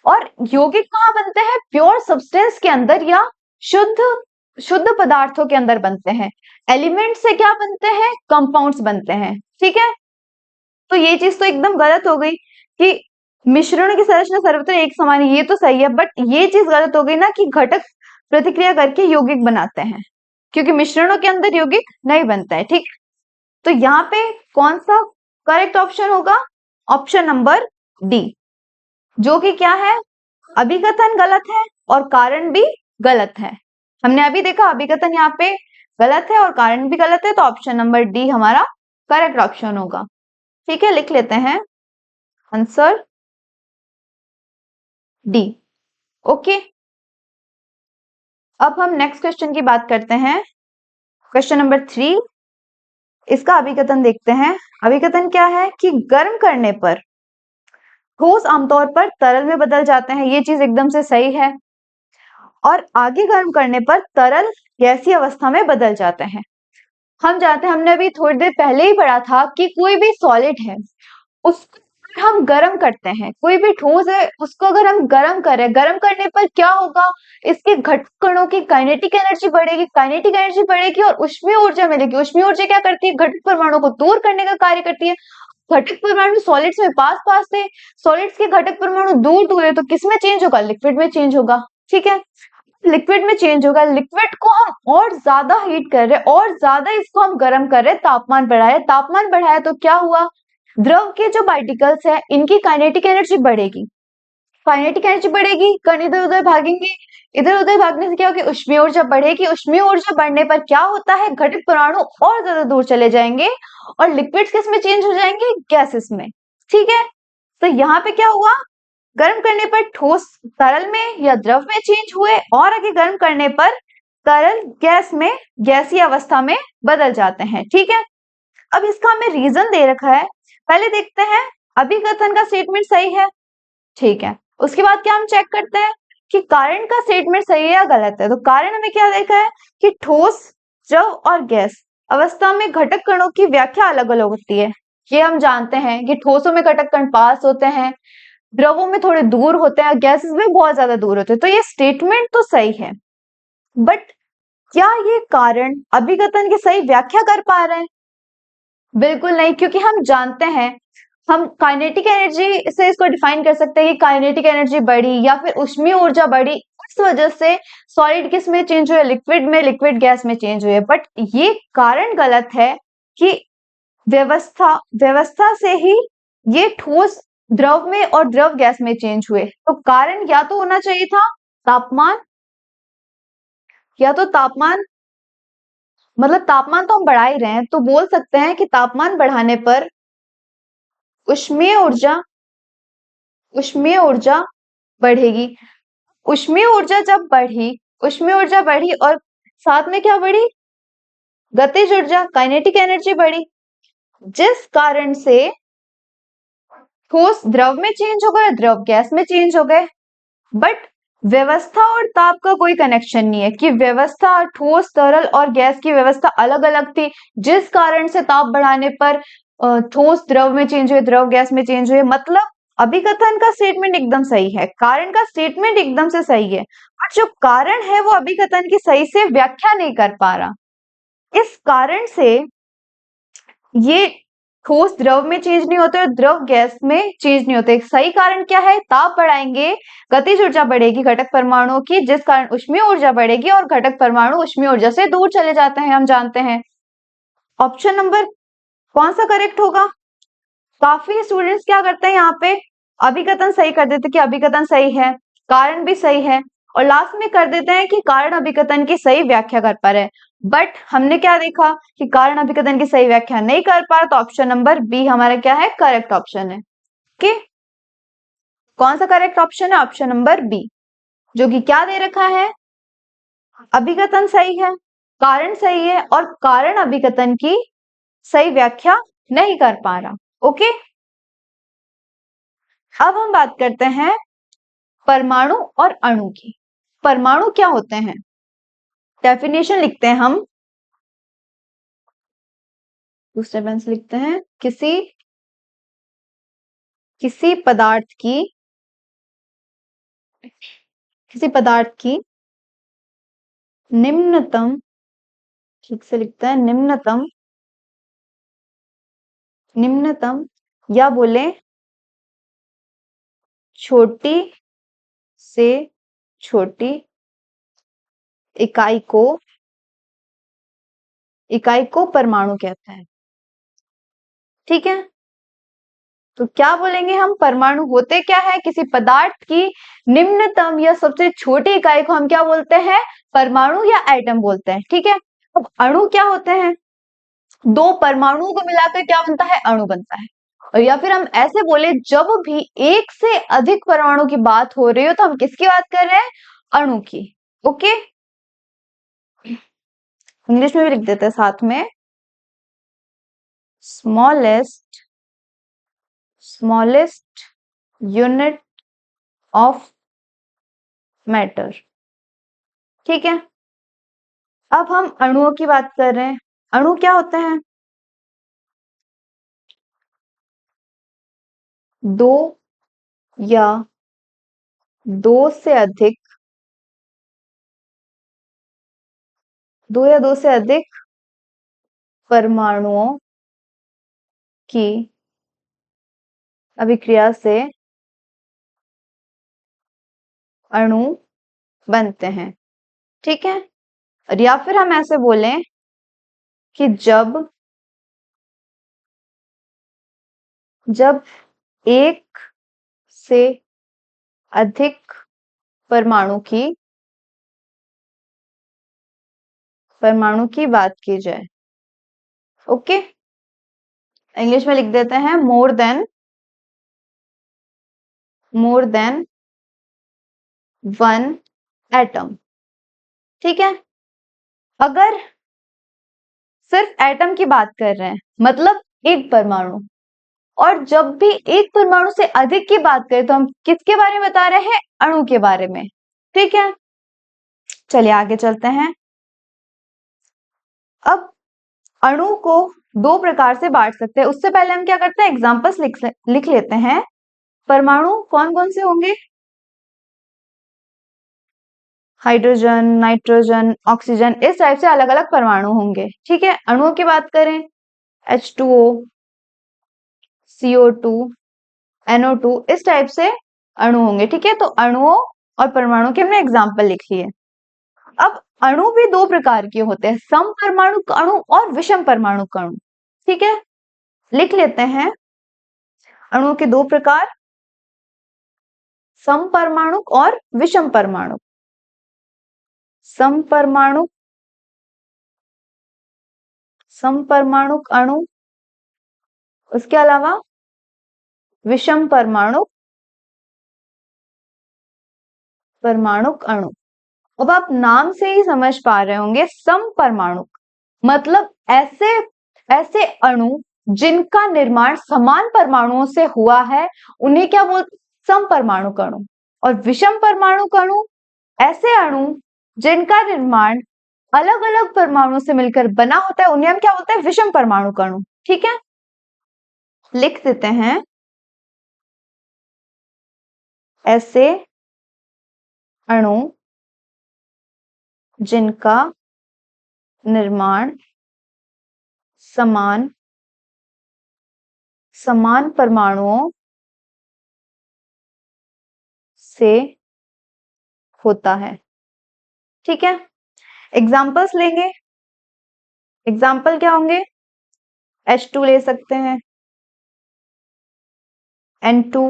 और यौगिक कहाँ बनते हैं? प्योर सब्सटेंस के अंदर या शुद्ध पदार्थों के अंदर बनते हैं। एलिमेंट से क्या बनते हैं? कंपाउंड्स बनते हैं। ठीक है, तो ये चीज तो एकदम गलत हो गई कि मिश्रणों की संरचना सर्वत्र एक समान है, ये तो सही है, बट ये चीज गलत हो गई ना कि घटक प्रतिक्रिया करके यौगिक बनाते हैं, क्योंकि मिश्रणों के अंदर यौगिक नहीं बनता है। ठीक, तो यहाँ पे कौन सा करेक्ट ऑप्शन होगा? ऑप्शन नंबर डी, जो कि क्या है? अभिकथन गलत है, और कारण भी गलत है। हमने अभी देखा अभिकथन यहाँ पे गलत है और कारण भी गलत है, तो ऑप्शन नंबर डी हमारा करेक्ट ऑप्शन होगा। ठीक है, लिख लेते हैं आंसर डी। ओके, अब हम नेक्स्ट क्वेश्चन की बात करते हैं। क्वेश्चन नंबर 3, इसका अभिकथन देखते हैं। अभिकथन क्या है कि गर्म करने पर ठोस आमतौर पर तरल में बदल जाते हैं, ये चीज एकदम से सही है। और आगे गर्म करने पर तरल गैसीय अवस्था में बदल जाते हैं। हम जानते हैं, हमने अभी थोड़ी देर पहले ही पढ़ा था कि कोई भी सॉलिड है उसको हम गर्म करते हैं, कोई भी ठोस है उसको अगर हम गर्म करें, गर्म करने पर क्या होगा, इसके घटक कणों की काइनेटिक एनर्जी बढ़ेगी, काइनेटिक एनर्जी बढ़ेगी और ऊष्मीय ऊर्जा मिलेगी। ऊष्मीय ऊर्जा क्या करती है, घटक परमाणु को दूर करने का कार्य करती है। घटक परमाणु सॉलिड्स में पास पास थे, सॉलिड्स के घटक परमाणु दूर दूर है, तो किसमें चेंज होगा, लिक्विड में चेंज होगा। ठीक है, लिक्विड में चेंज होगा। लिक्विड को हम और ज्यादा हीट कर रहे हैं, और ज्यादा इसको हम गर्म कर रहे हैं, तापमान बढ़ाया, तापमान बढ़ाया तो क्या हुआ, द्रव के जो पार्टिकल्स है इनकी काइनेटिक एनर्जी बढ़ेगी। काइनेटिक एनर्जी बढ़ेगी, कण इधर उधर भागेंगे, इधर उधर भागने से क्या होगी, ऊष्मीय ऊर्जा बढ़ेगी। ऊष्मीय ऊर्जा बढ़ने पर क्या होता है, घटक परमाणु और ज्यादा दूर चले जाएंगे और लिक्विड्स किस में चेंज हो जाएंगे, गैसेस में। ठीक है, तो यहाँ पे क्या हुआ, गर्म करने पर ठोस तरल में या द्रव में चेंज हुए और आगे गर्म करने पर तरल गैस में, गैसीय अवस्था में बदल जाते हैं। ठीक है, अब इसका हमें रीजन दे रखा है, पहले देखते हैं अभिकथन का स्टेटमेंट सही है। ठीक है, उसके बाद क्या हम चेक करते हैं कि कारण का स्टेटमेंट सही है या गलत है। तो कारण हमें क्या देखा है कि ठोस, द्रव और गैस अवस्था में घटक कणों की व्याख्या अलग अलग होती है। ये हम जानते हैं कि ठोसों में घटक कण पास होते हैं, द्रवों में थोड़े दूर होते हैं, गैसेस में बहुत ज्यादा दूर होते हैं। तो ये स्टेटमेंट तो सही है, बट क्या ये कारण अभिकथन की सही व्याख्या कर पा रहे हैं? बिल्कुल नहीं, क्योंकि हम जानते हैं, हम काइनेटिक एनर्जी से इसको डिफाइन कर सकते हैं कि काइनेटिक एनर्जी बढ़ी या फिर ऊष्मीय ऊर्जा बढ़ी, इस वजह से सॉलिड किस में चेंज हुए, लिक्विड में, लिक्विड गैस में चेंज हुए। बट ये कारण गलत है कि व्यवस्था व्यवस्था से ही ये ठोस द्रव में और द्रव गैस में चेंज हुए। तो कारण या तो होना चाहिए था तापमान, या तो तापमान, मतलब तापमान तो हम बढ़ा ही रहे हैं, तो बोल सकते हैं कि तापमान बढ़ाने पर ऊष्मीय ऊर्जा, ऊष्मीय ऊर्जा बढ़ेगी। ऊष्मीय ऊर्जा जब बढ़ी, ऊष्मीय ऊर्जा बढ़ी और साथ में क्या बढ़ी, गतिज ऊर्जा, काइनेटिक एनर्जी बढ़ी, जिस कारण से ठोस द्रव में चेंज हो गए, द्रव गैस में चेंज हो गए। बट व्यवस्था और ताप का कोई कनेक्शन नहीं है कि व्यवस्था, ठोस, तरल और गैस की व्यवस्था अलग अलग थी, जिस कारण से ताप बढ़ाने पर ठोस द्रव में चेंज हुए, द्रव गैस में चेंज हुए। मतलब अभिकथन का स्टेटमेंट एकदम सही है, कारण का स्टेटमेंट एकदम से सही है, और जो कारण है वो अभिकथन की सही से व्याख्या नहीं कर पा रहा। इस कारण से ये ठोस द्रव में चेंज नहीं होते और द्रव गैस में चेंज नहीं होते। सही कारण क्या है, ताप बढ़ाएंगे, गतिज ऊर्जा बढ़ेगी घटक परमाणुओं की, जिस कारण ऊष्मीय ऊर्जा बढ़ेगी और घटक परमाणु ऊष्मीय ऊर्जा से दूर चले जाते हैं, हम जानते हैं। ऑप्शन नंबर कौन सा करेक्ट होगा? काफी स्टूडेंट्स क्या करते हैं, यहाँ पे अभिकथन सही कर देते कि अभिकथन सही है, कारण भी सही है, और लास्ट में कर देते हैं कि कारण अभिकथन की सही व्याख्या कर पा रहे हैं। बट हमने क्या देखा कि कारण अभिकथन की सही व्याख्या नहीं कर पा, तो ऑप्शन नंबर बी हमारा क्या है, करेक्ट ऑप्शन है। ओके, कौन सा करेक्ट ऑप्शन है? ऑप्शन नंबर बी, जो कि क्या दे रखा है, अभिकथन सही है, कारण सही है, और कारण अभिकथन की सही व्याख्या नहीं कर पा रहा। ओके, अब हम बात करते हैं परमाणु और अणु की। परमाणु क्या होते हैं, डेफिनेशन लिखते हैं हम, दूसरे पेन से लिखते हैं, किसी पदार्थ की, किसी पदार्थ की निम्नतम, ठीक से लिखते हैं, निम्नतम, निम्नतम या बोले छोटी से छोटी इकाई को परमाणु कहते हैं। ठीक है, तो क्या बोलेंगे हम, परमाणु होते क्या है, किसी पदार्थ की निम्नतम या सबसे छोटी इकाई को हम क्या बोलते हैं, परमाणु या एटम बोलते हैं। ठीक है, अब अणु क्या होते हैं, दो परमाणुओं को मिलाकर क्या बनता है, अणु बनता है। और या फिर हम ऐसे बोले, जब भी एक से अधिक परमाणु की बात हो रही हो तो हम किसकी बात कर रहे हैं, अणु की। ओके, इंग्लिश में भी लिख देते हैं साथ में, स्मॉलेस्ट यूनिट ऑफ मैटर। ठीक है, अब हम अणुओं की बात कर रहे हैं। अणु क्या होते हैं, दो या दो से अधिक, दो या दो से अधिक परमाणुओं की अभिक्रिया से अणु बनते हैं। ठीक है, और या फिर हम ऐसे बोलें कि जब एक से अधिक परमाणु की बात की जाए। ओके, इंग्लिश में लिख देते हैं, मोर देन वन एटम। ठीक है, अगर सिर्फ एटम की बात कर रहे हैं मतलब एक परमाणु, और जब भी एक परमाणु से अधिक की बात करें तो हम किसके बारे में बता रहे हैं, अणु के बारे में। ठीक है, चलिए आगे चलते हैं। अब अणु को दो प्रकार से बांट सकते हैं, उससे पहले हम क्या करते हैं, एग्जांपल्स लिख लेते हैं। परमाणु कौन कौन से होंगे, हाइड्रोजन, नाइट्रोजन, ऑक्सीजन, इस टाइप से अलग अलग परमाणु होंगे। ठीक है, अणुओं की बात करें, H2O, CO2, NO2, इस टाइप से अणु होंगे। ठीक है, तो अणुओं और परमाणु के हमने एग्जाम्पल लिख लिए। अब अणु भी दो प्रकार के होते हैं, समपरमाणु अणु और विषम परमाणु अणु। ठीक है, लिख लेते हैं अणुओं के दो प्रकार, समपरमाणु और विषम परमाणु। समपरमाणु अणु, उसके अलावा विषम परमाणु अणु। अब आप नाम से ही समझ पा रहे होंगे, समपरमाणु मतलब ऐसे अणु जिनका निर्माण समान परमाणुओं से हुआ है, उन्हें क्या बोलते, समपरमाणु अणु। और विषम परमाणु अणु ऐसे अणु जिनका निर्माण अलग अलग परमाणु से मिलकर बना होता है, उन्हें हम क्या बोलते हैं, विषम परमाणु अणु। ठीक है, लिख देते हैं, ऐसे अणु जिनका निर्माण समान परमाणुओं से होता है। ठीक है, एग्जाम्पल्स लेंगे, एग्जाम्पल क्या होंगे, H2 ले सकते हैं, N2,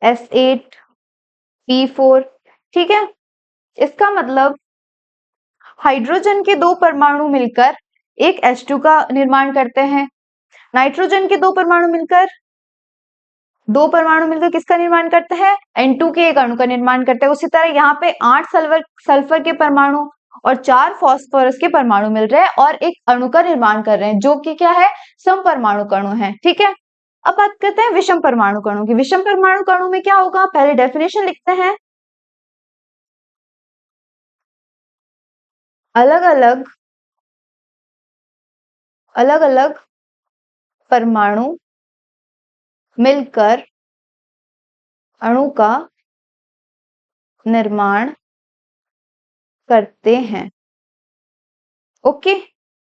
S8, P4। ठीक है, इसका मतलब हाइड्रोजन के दो परमाणु मिलकर एक H2 का निर्माण करते हैं, नाइट्रोजन के दो परमाणु मिलकर किसका निर्माण करते हैं, N2 के एक अणु का निर्माण करते हैं। उसी तरह यहाँ पे 8 सल्फर के परमाणु और 4 फास्फोरस के परमाणु मिल रहे हैं और एक अणु का निर्माण कर रहे हैं, जो कि क्या है, समपरमाणु अणु है। ठीक है, अब बात करते हैं विषम परमाणु अणु की। विषम परमाणु अणु में क्या होगा, पहले डेफिनेशन लिखते हैं, अलग अलग परमाणु मिलकर अणु का निर्माण करते हैं। ओके,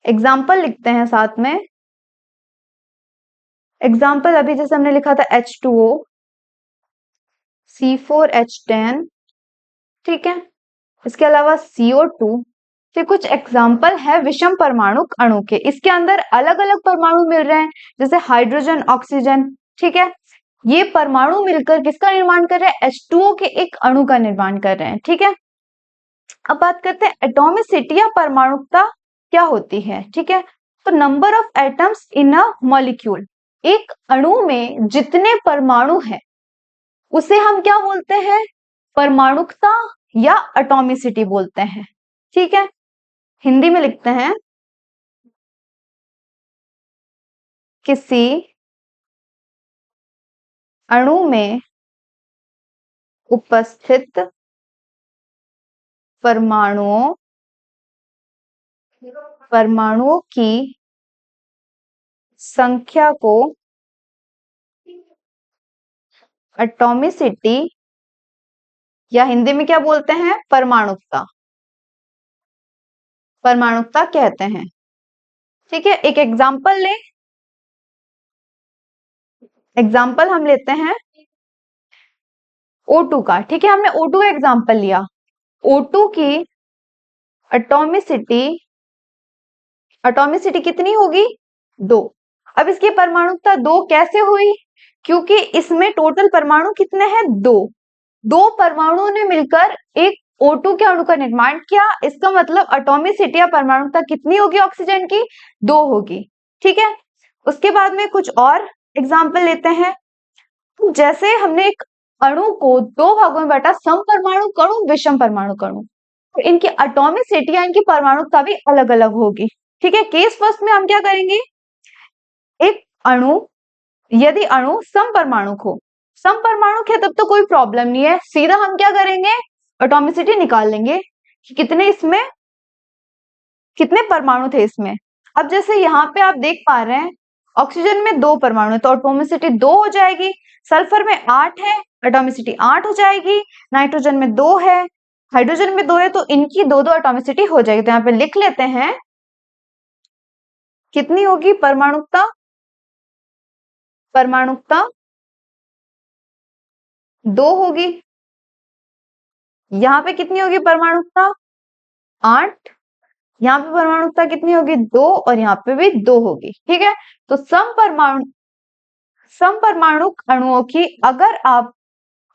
एग्जाम्पल लिखते हैं साथ में, एग्जाम्पल अभी जैसे हमने लिखा था H2O, C4H10। ठीक है, इसके अलावा CO2, तो कुछ एग्जाम्पल है विषम परमाणु अणु के। इसके अंदर अलग अलग परमाणु मिल रहे हैं, जैसे हाइड्रोजन, ऑक्सीजन। ठीक है, ये परमाणु मिलकर किसका निर्माण कर रहे हैं? H2O के एक अणु का निर्माण कर रहे हैं। ठीक है, अब बात करते हैं एटॉमिसिटी या परमाणुकता क्या होती है। ठीक है, तो number of atoms in a molecule, एक अणु में जितने परमाणु हैं उसे हम क्या बोलते हैं? परमाणुकता या एटॉमिसिटी बोलते हैं। ठीक है, हिंदी में लिखते हैं, किसी अणु में उपस्थित परमाणुओं की संख्या को एटॉमिसिटी या हिंदी में क्या बोलते हैं? परमाणुकता कहते हैं। ठीक है, एक एग्जाम्पल ले, एग्जाम्पल हम लेते हैं O2 का। ठीक है, हमने O2 का एग्जाम्पल लिया। O2 की एटॉमिसिटी कितनी होगी? 2। अब इसकी परमाणुकता 2 कैसे हुई? क्योंकि इसमें टोटल परमाणु कितने हैं? 2 परमाणुओं ने मिलकर एक O2 के अणु का निर्माण किया। इसका मतलब एटॉमिसिटी या परमाणुकता कितनी होगी ऑक्सीजन की? 2 होगी। ठीक है, उसके बाद में कुछ और एग्जाम्पल लेते हैं। जैसे हमने एक अणु को 2 भागों में बांटा, समपरमाणु अणु, विषम परमाणु अणु, तो इनकी एटॉमिसिटी या इनकी परमाणुकता भी अलग अलग होगी। ठीक है, केस फर्स्ट में हम क्या करेंगे? एक अणु, यदि अणु समपरमाणुक हो, समपरमाणुक है तब तो कोई प्रॉब्लम नहीं है, सीधा हम क्या करेंगे? एटॉमिसिटी निकाल लेंगे कि कितने परमाणु थे इसमें। अब जैसे यहाँ पे आप देख पा रहे हैं, ऑक्सीजन में 2 परमाणु है तो एटॉमिसिटी 2 हो जाएगी। सल्फर में 8 है, एटॉमिसिटी 8 हो जाएगी। नाइट्रोजन में 2 है, हाइड्रोजन में 2 है, तो इनकी 2 एटॉमिसिटी हो जाएगी। तो यहाँ पे लिख लेते हैं, कितनी होगी परमाणुकता? 2 होगी। यहाँ पे कितनी होगी परमाणुकता? 8। यहाँ पे परमाणुकता कितनी होगी? 2, और यहाँ पे भी 2 होगी। ठीक है, तो समपरमाणु अणुओं की अगर आप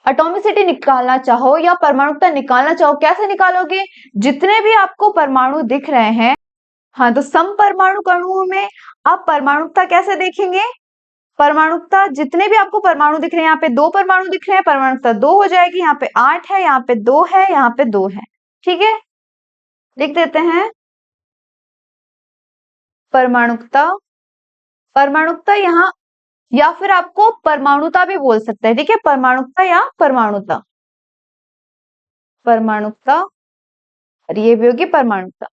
एटॉमिसिटी निकालना चाहो या परमाणुकता निकालना चाहो, कैसे निकालोगे? जितने भी आपको परमाणु दिख रहे हैं, हाँ, तो समपरमाणु अणुओं में आप परमाणुकता कैसे देखेंगे? परमाणुकता जितने भी आपको परमाणु दिख रहे हैं, यहाँ पे 2 परमाणु दिख रहे हैं, परमाणुकता 2 हो जाएगी। यहाँ पे 8 है, यहाँ पे 2 है, यहाँ पे 2 है। ठीक है, लिख देते हैं परमाणुकता यहाँ, या फिर आपको परमाणुता भी बोल सकते हैं। ठीक है, परमाणुकता या परमाणुता, और ये भी होगी परमाणुकता।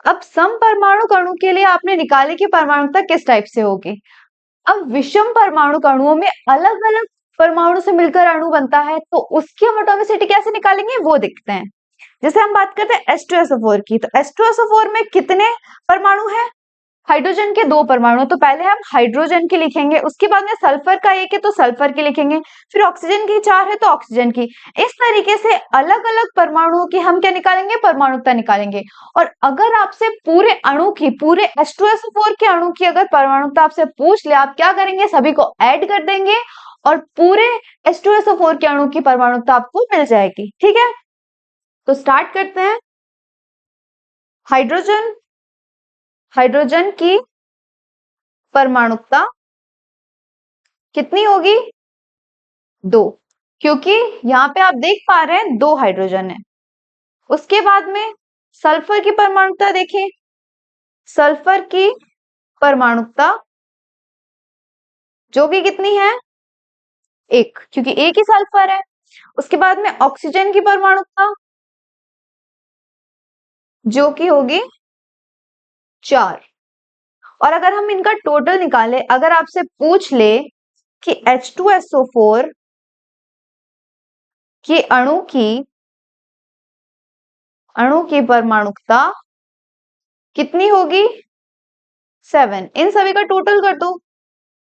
अब समपरमाणु अणु के लिए आपने निकाली कि परमाणुकता किस टाइप से होगी। अब विषम परमाणु अणुओं में अलग अलग परमाणु से मिलकर अणु बनता है, तो उसकी हम एटॉमिसिटी कैसे निकालेंगे वो देखते हैं। जैसे हम बात करते हैं H2SO4 की, तो H2SO4 में कितने परमाणु हैं? हाइड्रोजन के 2 परमाणु, तो पहले हम हाइड्रोजन की लिखेंगे, उसके बाद में सल्फर का 1 है तो सल्फर की लिखेंगे, फिर ऑक्सीजन की 4 है तो ऑक्सीजन की। इस तरीके से अलग अलग परमाणुओं की हम क्या निकालेंगे? परमाणुकता निकालेंगे। और अगर आपसे पूरे अणु की, पूरे H2SO4 के अणु की अगर परमाणुकता आपसे पूछ ले, आप क्या करेंगे? सभी को ऐड कर देंगे और पूरे H2SO4 के अणु की परमाणुकता आपको मिल जाएगी। ठीक है, तो स्टार्ट करते हैं। हाइड्रोजन की परमाणुकता कितनी होगी? 2, क्योंकि यहाँ पे आप देख पा रहे हैं 2 हाइड्रोजन है। उसके बाद में सल्फर की परमाणुकता देखें, सल्फर की परमाणुकता जो कि कितनी है? 1, क्योंकि एक ही सल्फर है। उसके बाद में ऑक्सीजन की परमाणुकता जो कि होगी 4। और अगर हम इनका टोटल निकाले, अगर आपसे पूछ ले कि H2SO4 के अणु की परमाणुकता कितनी होगी? 7। इन सभी का टोटल कर दो,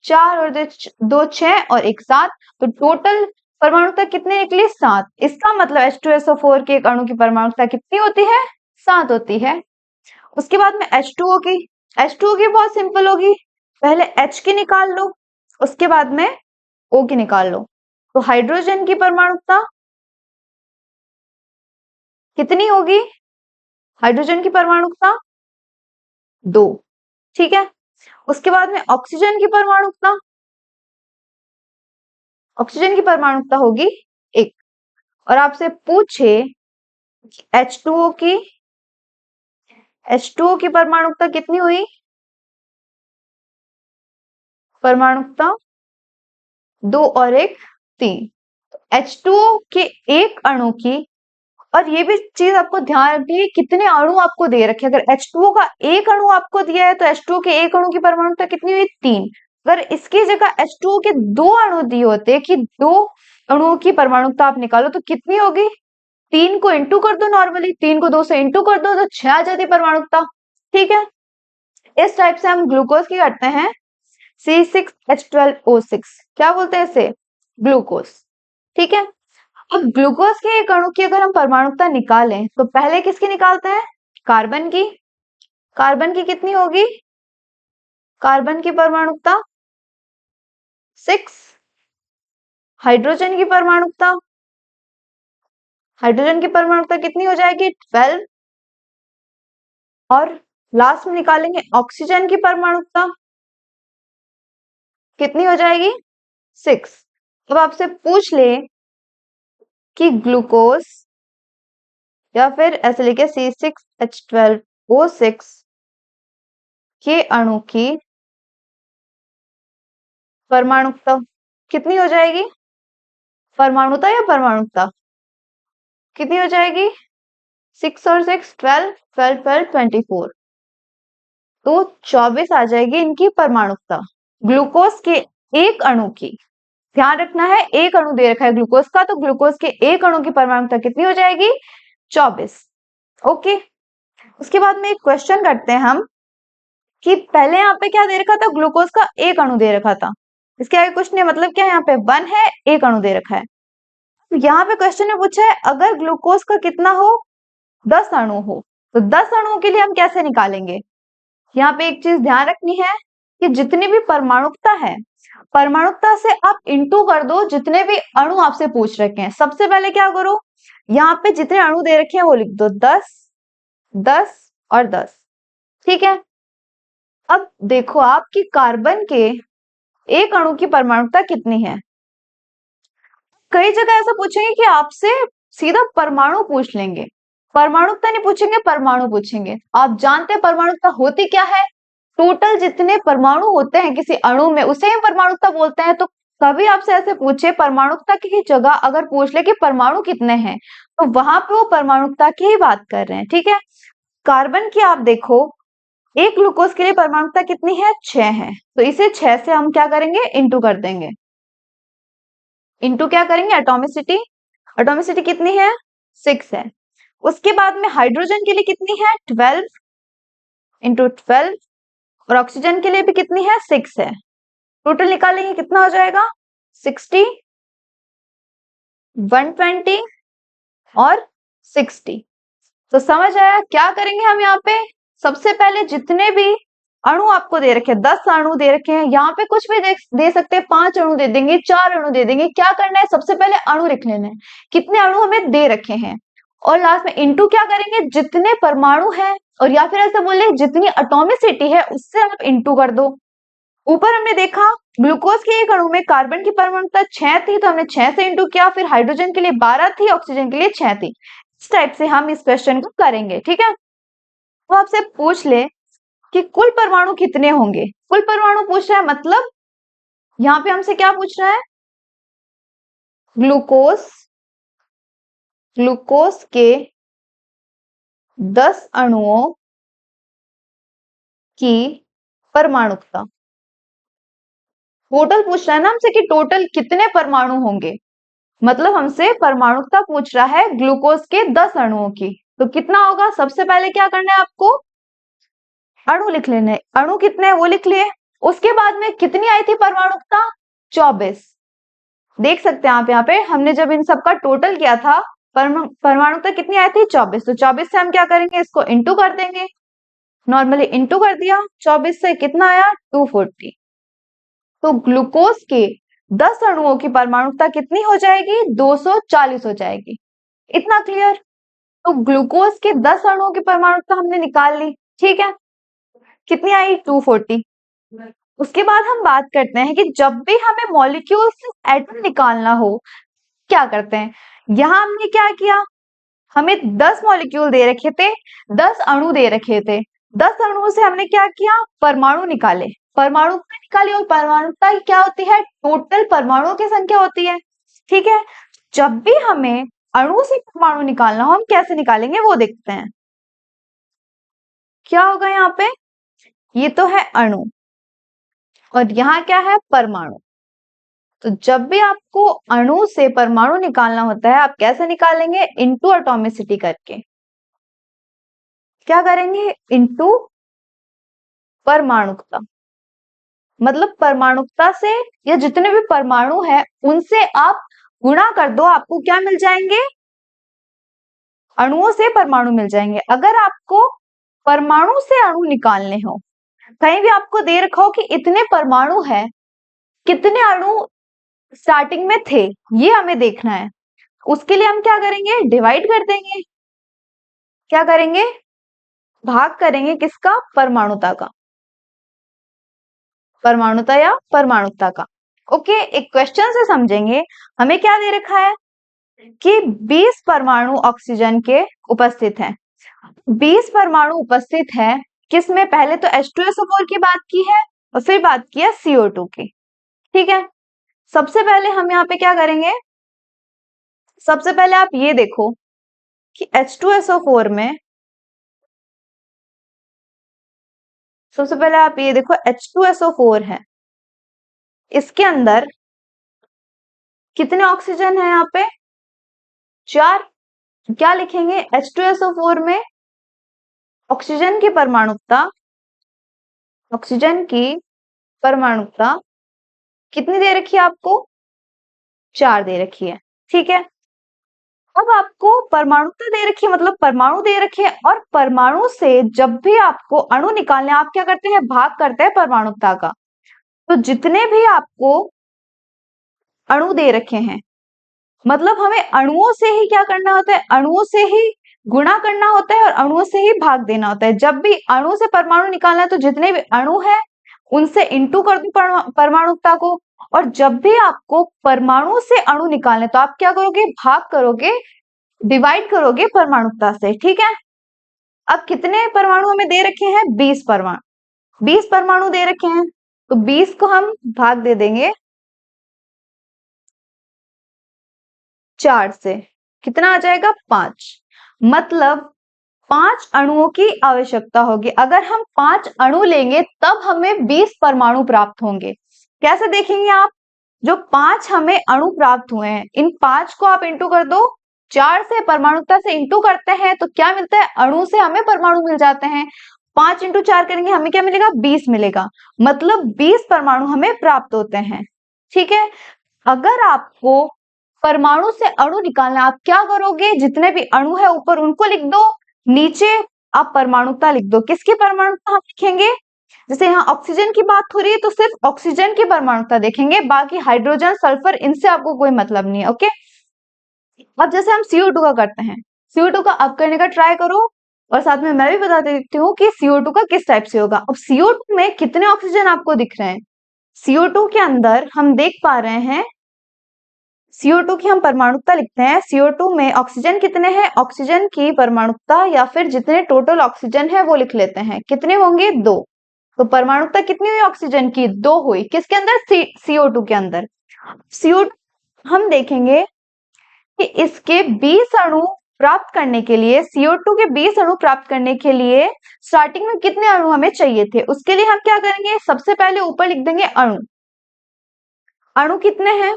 4 और 2 6 और 1 7, तो टोटल परमाणुकता कितनी निकली? 7। इसका मतलब H2SO4 के एक अणु की परमाणुकता कितनी होती है? 7 होती है। उसके बाद में H2O की, H2O की बहुत सिंपल होगी, पहले H की निकाल लो, उसके बाद में O की निकाल लो। तो हाइड्रोजन की परमाणुकता कितनी होगी? हाइड्रोजन की परमाणुकता 2, ठीक है। उसके बाद में ऑक्सीजन की परमाणुकता, ऑक्सीजन की परमाणुकता होगी 1। और आपसे पूछे H2O की, H2O की परमाणुकता कितनी हुई? परमाणुकता 2 और 1 3। H2O के एक अणु की, और ये भी चीज आपको ध्यान रखनी है कितने अणु आपको दे रखे। अगर H2O का एक अणु आपको दिया है तो H2O के एक अणु की परमाणुकता कितनी हुई? 3। अगर इसकी जगह H2O के 2 अणु दिए होते कि 2 अणुओं की परमाणुकता आप निकालो तो कितनी होगी? 3 को इंटू कर दो, नॉर्मली 3 को 2 से इंटू कर दो तो 6 आ जाती परमाणुकता, ठीक है। इस टाइप से हम ग्लूकोज की करते हैं C6H12O6, क्या बोलते हैं इसे? ग्लूकोज, ठीक है। अब ग्लूकोज के एक अणु की अगर हम परमाणुकता निकालें तो पहले किसकी निकालते हैं? कार्बन की। कार्बन की कितनी होगी? कार्बन की परमाणुकता 6। हाइड्रोजन की परमाणुकता, हाइड्रोजन की परमाणुकता कितनी हो जाएगी? 12। और लास्ट में निकालेंगे ऑक्सीजन की परमाणुकता, कितनी हो जाएगी? 6। अब आपसे पूछ ले कि ग्लूकोज, या फिर ऐसे लिखे C6H12O6 के अणु की परमाणुकता कितनी हो जाएगी? परमाणुता या परमाणुकता कितनी हो जाएगी? 6 और 6 12, 12 12 24, तो 24 आ जाएगी इनकी परमाणुकता ग्लूकोज के एक अणु की। ध्यान रखना है एक अणु दे रखा है ग्लूकोज का, तो ग्लूकोज के एक अणु की परमाणुकता कितनी हो जाएगी? 24। ओके। उसके बाद में एक क्वेश्चन करते हैं हम कि पहले यहाँ पे क्या दे रखा था? ग्लूकोज का एक अणु दे रखा था। इसके आगे कुछ नहीं, मतलब क्या यहाँ पे 1 है, एक अणु दे रखा है। तो यहाँ पे क्वेश्चन में पूछा है अगर ग्लूकोज का कितना हो? 10 अणु हो, तो 10 अणुओं के लिए हम कैसे निकालेंगे? यहाँ पे एक चीज ध्यान रखनी है कि जितनी भी परमाणुकता है, परमाणुकता से आप इंटू कर दो जितने भी अणु आपसे पूछ रखे हैं। सबसे पहले क्या करो, यहाँ पे जितने अणु दे रखे हैं वो लिख दो, 10 10 और 10, ठीक है। अब देखो आपकी कार्बन के एक अणु की परमाणुकता कितनी है। कई जगह ऐसा पूछेंगे कि आपसे सीधा परमाणु पूछ लेंगे, परमाणुकता नहीं पूछेंगे, परमाणु पूछेंगे। आप जानते हैं परमाणुकता होती क्या है? टोटल जितने परमाणु होते हैं किसी अणु में उसे हम परमाणुकता बोलते हैं। तो कभी आपसे ऐसे पूछे परमाणुकता की जगह अगर पूछ ले कि परमाणु कितने हैं, तो वहां पे वो परमाणुकता की ही बात कर रहे हैं, ठीक है। कार्बन की आप देखो, एक ग्लूकोज के लिए परमाणुकता कितनी है? 6 है, तो इसे 6 से हम क्या करेंगे? इंटू कर देंगे। इंटू क्या करेंगे? एटॉमिसिटी, एटॉमिसिटी कितनी है? 6 है। उसके बाद में हाइड्रोजन के लिए कितनी है? 12 इंटू 12, और ऑक्सीजन के लिए भी कितनी है? 6 है। टोटल निकालेंगे कितना हो जाएगा? 60, 120 और 60। तो समझ आया क्या करेंगे हम यहाँ पे? सबसे पहले जितने भी अणु आपको दे रखे हैं, 10 अणु दे रखे हैं, यहाँ पे कुछ भी दे सकते हैं, 5 अणु दे देंगे, 4 अणु दे देंगे। क्या करना है? सबसे पहले अणु लिख लेना है, कितने अणु हमें दे रखे हैं, और लास्ट में इंटू क्या करेंगे? जितने परमाणु है, और या फिर ऐसा बोले जितनी एटॉमिसिटी है उससे आप इंटू कर दो। ऊपर हमने देखा ग्लूकोज के एक अणु में कार्बन की परमाणुता 6 थी, तो हमने 6 से इंटू किया, फिर हाइड्रोजन के लिए 12 थी, ऑक्सीजन के लिए 6 थी। इस टाइप से हम इस क्वेश्चन को करेंगे, ठीक है। वो आपसे पूछ ले कि कुल परमाणु कितने होंगे, कुल परमाणु पूछ रहा है, मतलब यहाँ पे हमसे क्या पूछ रहा है? ग्लूकोज, ग्लूकोज के 10 अणुओं की परमाणुकता टोटल पूछ रहा है ना हमसे कि टोटल कितने परमाणु होंगे, मतलब हमसे परमाणुकता पूछ रहा है ग्लूकोज के 10 अणुओं की। तो कितना होगा? सबसे पहले क्या करना है आपको? अणु लिख लेने, अणु कितने हैं वो लिख लिए। उसके बाद में कितनी आई थी परमाणुकता? 24। देख सकते हैं आप यहाँ पे हमने जब इन सबका टोटल किया था परमाणुता कितनी आई थी 24, तो 24 से हम क्या करेंगे, इसको इंटू कर देंगे। नॉर्मली इंटू कर दिया, 24 से कितना आया 240। तो ग्लूकोज के 10 अणुओं की परमाणुता कितनी हो जाएगी, 240 हो जाएगी। इतना क्लियर। तो ग्लूकोज के 10 अणुओं की परमाणुता हमने निकाल ली, ठीक है, कितनी आई 240। उसके बाद हम बात करते हैं कि जब भी हमें मॉलिक्यूल से एटम निकालना हो क्या करते हैं। यहां हमने क्या किया, हमें 10 मॉलिक्यूल दे रखे थे, 10 अणु दे रखे थे, 10 अणुओं से हमने क्या किया, परमाणु निकाले, परमाणुता निकाली। और परमाणुता क्या होती है, टोटल परमाणुओं की संख्या होती है, ठीक है। जब भी हमें अणु से परमाणु निकालना हो, हम कैसे निकालेंगे वो देखते हैं। क्या होगा यहाँ पे, ये तो है अणु और यहाँ क्या है, परमाणु। तो जब भी आपको अणु से परमाणु निकालना होता है, आप कैसे निकालेंगे, इनटू एटॉमिसिटी करके। क्या करेंगे, इनटू परमाणुकता, मतलब परमाणुकता से या जितने भी परमाणु है उनसे आप गुणा कर दो, आपको क्या मिल जाएंगे, अणुओं से परमाणु मिल जाएंगे। अगर आपको परमाणु से अणु निकालने हो, कहीं भी आपको दे रखा हो कि इतने परमाणु है, कितने अणु स्टार्टिंग में थे, ये हमें देखना है। उसके लिए हम क्या करेंगे, डिवाइड कर देंगे। क्या करेंगे, भाग करेंगे किसका, परमाणुता का, परमाणुता या परमाणुता का। ओके, एक क्वेश्चन से समझेंगे। हमें क्या दे रखा है कि 20 परमाणु ऑक्सीजन के उपस्थित हैं। 20 परमाणु उपस्थित है किसमें, पहले तो H2SO4 की बात की है और फिर बात की है CO2 की, ठीक है। सबसे पहले हम यहाँ पे क्या करेंगे, सबसे पहले आप ये देखो कि H2SO4 में, सबसे पहले आप ये देखो H2SO4 है, इसके अंदर कितने ऑक्सीजन है, यहाँ पे 4। क्या लिखेंगे, H2SO4 में ऑक्सीजन की परमाणुता, ऑक्सीजन की परमाणुता कितनी दे रखी है आपको, 4 दे रखी है, ठीक है। अब आपको परमाणुता दे रखी है, मतलब परमाणु दे रखे हैं, और परमाणु से जब भी आपको अणु निकालने, आप क्या करते हैं, भाग करते हैं परमाणुता का। तो जितने भी आपको अणु दे रखे हैं, मतलब हमें अणुओं से ही क्या करना होता है, अणुओं से ही गुणा करना होता है और अणुओं से ही भाग देना होता है। जब भी अणु से परमाणु निकालना है तो जितने भी अणु है उनसे इंटू कर दो परमाणुता को, और जब भी आपको परमाणु से अणु निकालने तो आप क्या करोगे, भाग करोगे, डिवाइड करोगे परमाणुता से, ठीक है। अब कितने परमाणु हमें दे रखे हैं, 20 परमाणु, 20 परमाणु दे रखे हैं, तो 20 को हम भाग दे देंगे 4 से, कितना आ जाएगा 5, मतलब 5 अणुओं की आवश्यकता होगी। अगर हम 5 अणु लेंगे तब हमें 20 परमाणु प्राप्त होंगे। कैसे देखेंगे आप, जो 5 हमें अणु प्राप्त हुए हैं, इन 5 को आप इंटू कर दो, 4 से परमाणुता से इंटू करते हैं तो क्या मिलता है, अणु से हमें परमाणु मिल जाते हैं। 5 इंटू 4 करेंगे, हमें क्या मिलेगा, 20 मिलेगा, मतलब 20 परमाणु हमें प्राप्त होते हैं, ठीक है। अगर आपको परमाणु से अणु निकालना, आप क्या करोगे, जितने भी अणु है ऊपर उनको लिख दो, नीचे आप परमाणुता लिख दो। किसकी परमाणुता हम लिखेंगे, जैसे यहाँ ऑक्सीजन की बात हो रही है तो सिर्फ ऑक्सीजन की परमाणुता देखेंगे, बाकी हाइड्रोजन सल्फर इनसे आपको कोई मतलब नहीं है, ओके। अब जैसे हम CO2 का करते हैं, CO2 का अब करने का ट्राई करो, और साथ में मैं भी बता देती हूँ कि CO2 का किस टाइप से होगा। अब CO2 में कितने ऑक्सीजन आपको दिख रहे हैं, CO2 के अंदर हम देख पा रहे हैं, CO2 की हम परमाणुता लिखते हैं, CO2 में ऑक्सीजन कितने हैं, ऑक्सीजन की परमाणुता या फिर जितने टोटल ऑक्सीजन है वो लिख लेते हैं, कितने होंगे 2। तो परमाणुता कितनी हुई ऑक्सीजन की, 2 हुई, किसके अंदर, CO2 के अंदर। CO2 हम देखेंगे कि इसके 20 अणु प्राप्त करने के लिए, CO2 के 20 अणु प्राप्त करने के लिए स्टार्टिंग में कितने अणु हमें चाहिए थे, उसके लिए हम क्या करेंगे, सबसे पहले ऊपर लिख देंगे अणु, अणु कितने हैं,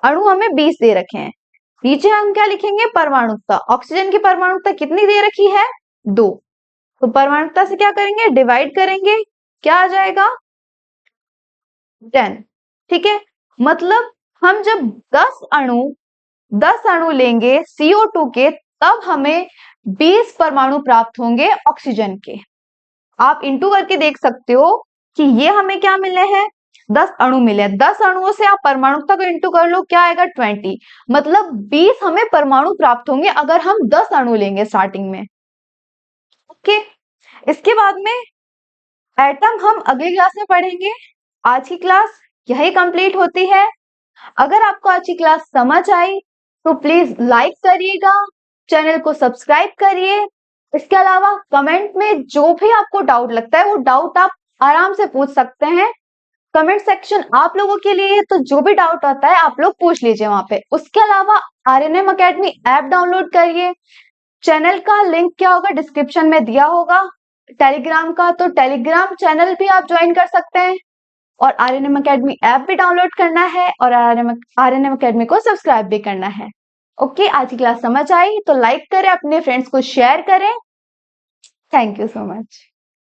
अणु हमें 20 दे रखे हैं। नीचे हम क्या लिखेंगे, परमाणुता, ऑक्सीजन की परमाणुता कितनी दे रखी है, 2। तो परमाणुता से क्या करेंगे, डिवाइड करेंगे, क्या आ जाएगा 10, ठीक है। मतलब हम जब 10 अणु 10 अणु लेंगे CO2 के, तब हमें 20 परमाणु प्राप्त होंगे ऑक्सीजन के। आप इंटू करके देख सकते हो कि ये हमें क्या मिले हैं, 10 अणु मिले। 10 अणुओं से आप परमाणुता को इंटू कर लो, क्या आएगा 20, मतलब 20 हमें परमाणु प्राप्त होंगे अगर हम 10 अणु लेंगे स्टार्टिंग में। ओके, इसके बाद में एटम हम अगली क्लास में पढ़ेंगे। आज की क्लास यही कंप्लीट होती है। अगर आपको आज की क्लास समझ आई तो प्लीज लाइक करिएगा, चैनल को सब्सक्राइब करिए। इसके अलावा कमेंट में जो भी आपको डाउट लगता है वो डाउट आप आराम से पूछ सकते हैं। कमेंट सेक्शन आप लोगों के लिए है, तो जो भी डाउट आता है आप लोग पूछ लीजिए वहां पे। उसके अलावा RNM अकेडमी ऐप डाउनलोड करिए। चैनल का लिंक क्या होगा, डिस्क्रिप्शन में दिया होगा। टेलीग्राम का, तो टेलीग्राम चैनल भी आप ज्वाइन कर सकते हैं। और RNM अकेडमी ऐप भी डाउनलोड करना है और RNM अकेडमी को सब्सक्राइब भी करना है। ओके, आज की क्लास समझ आई तो लाइक करें, अपने फ्रेंड्स को शेयर करें। Thank you so much.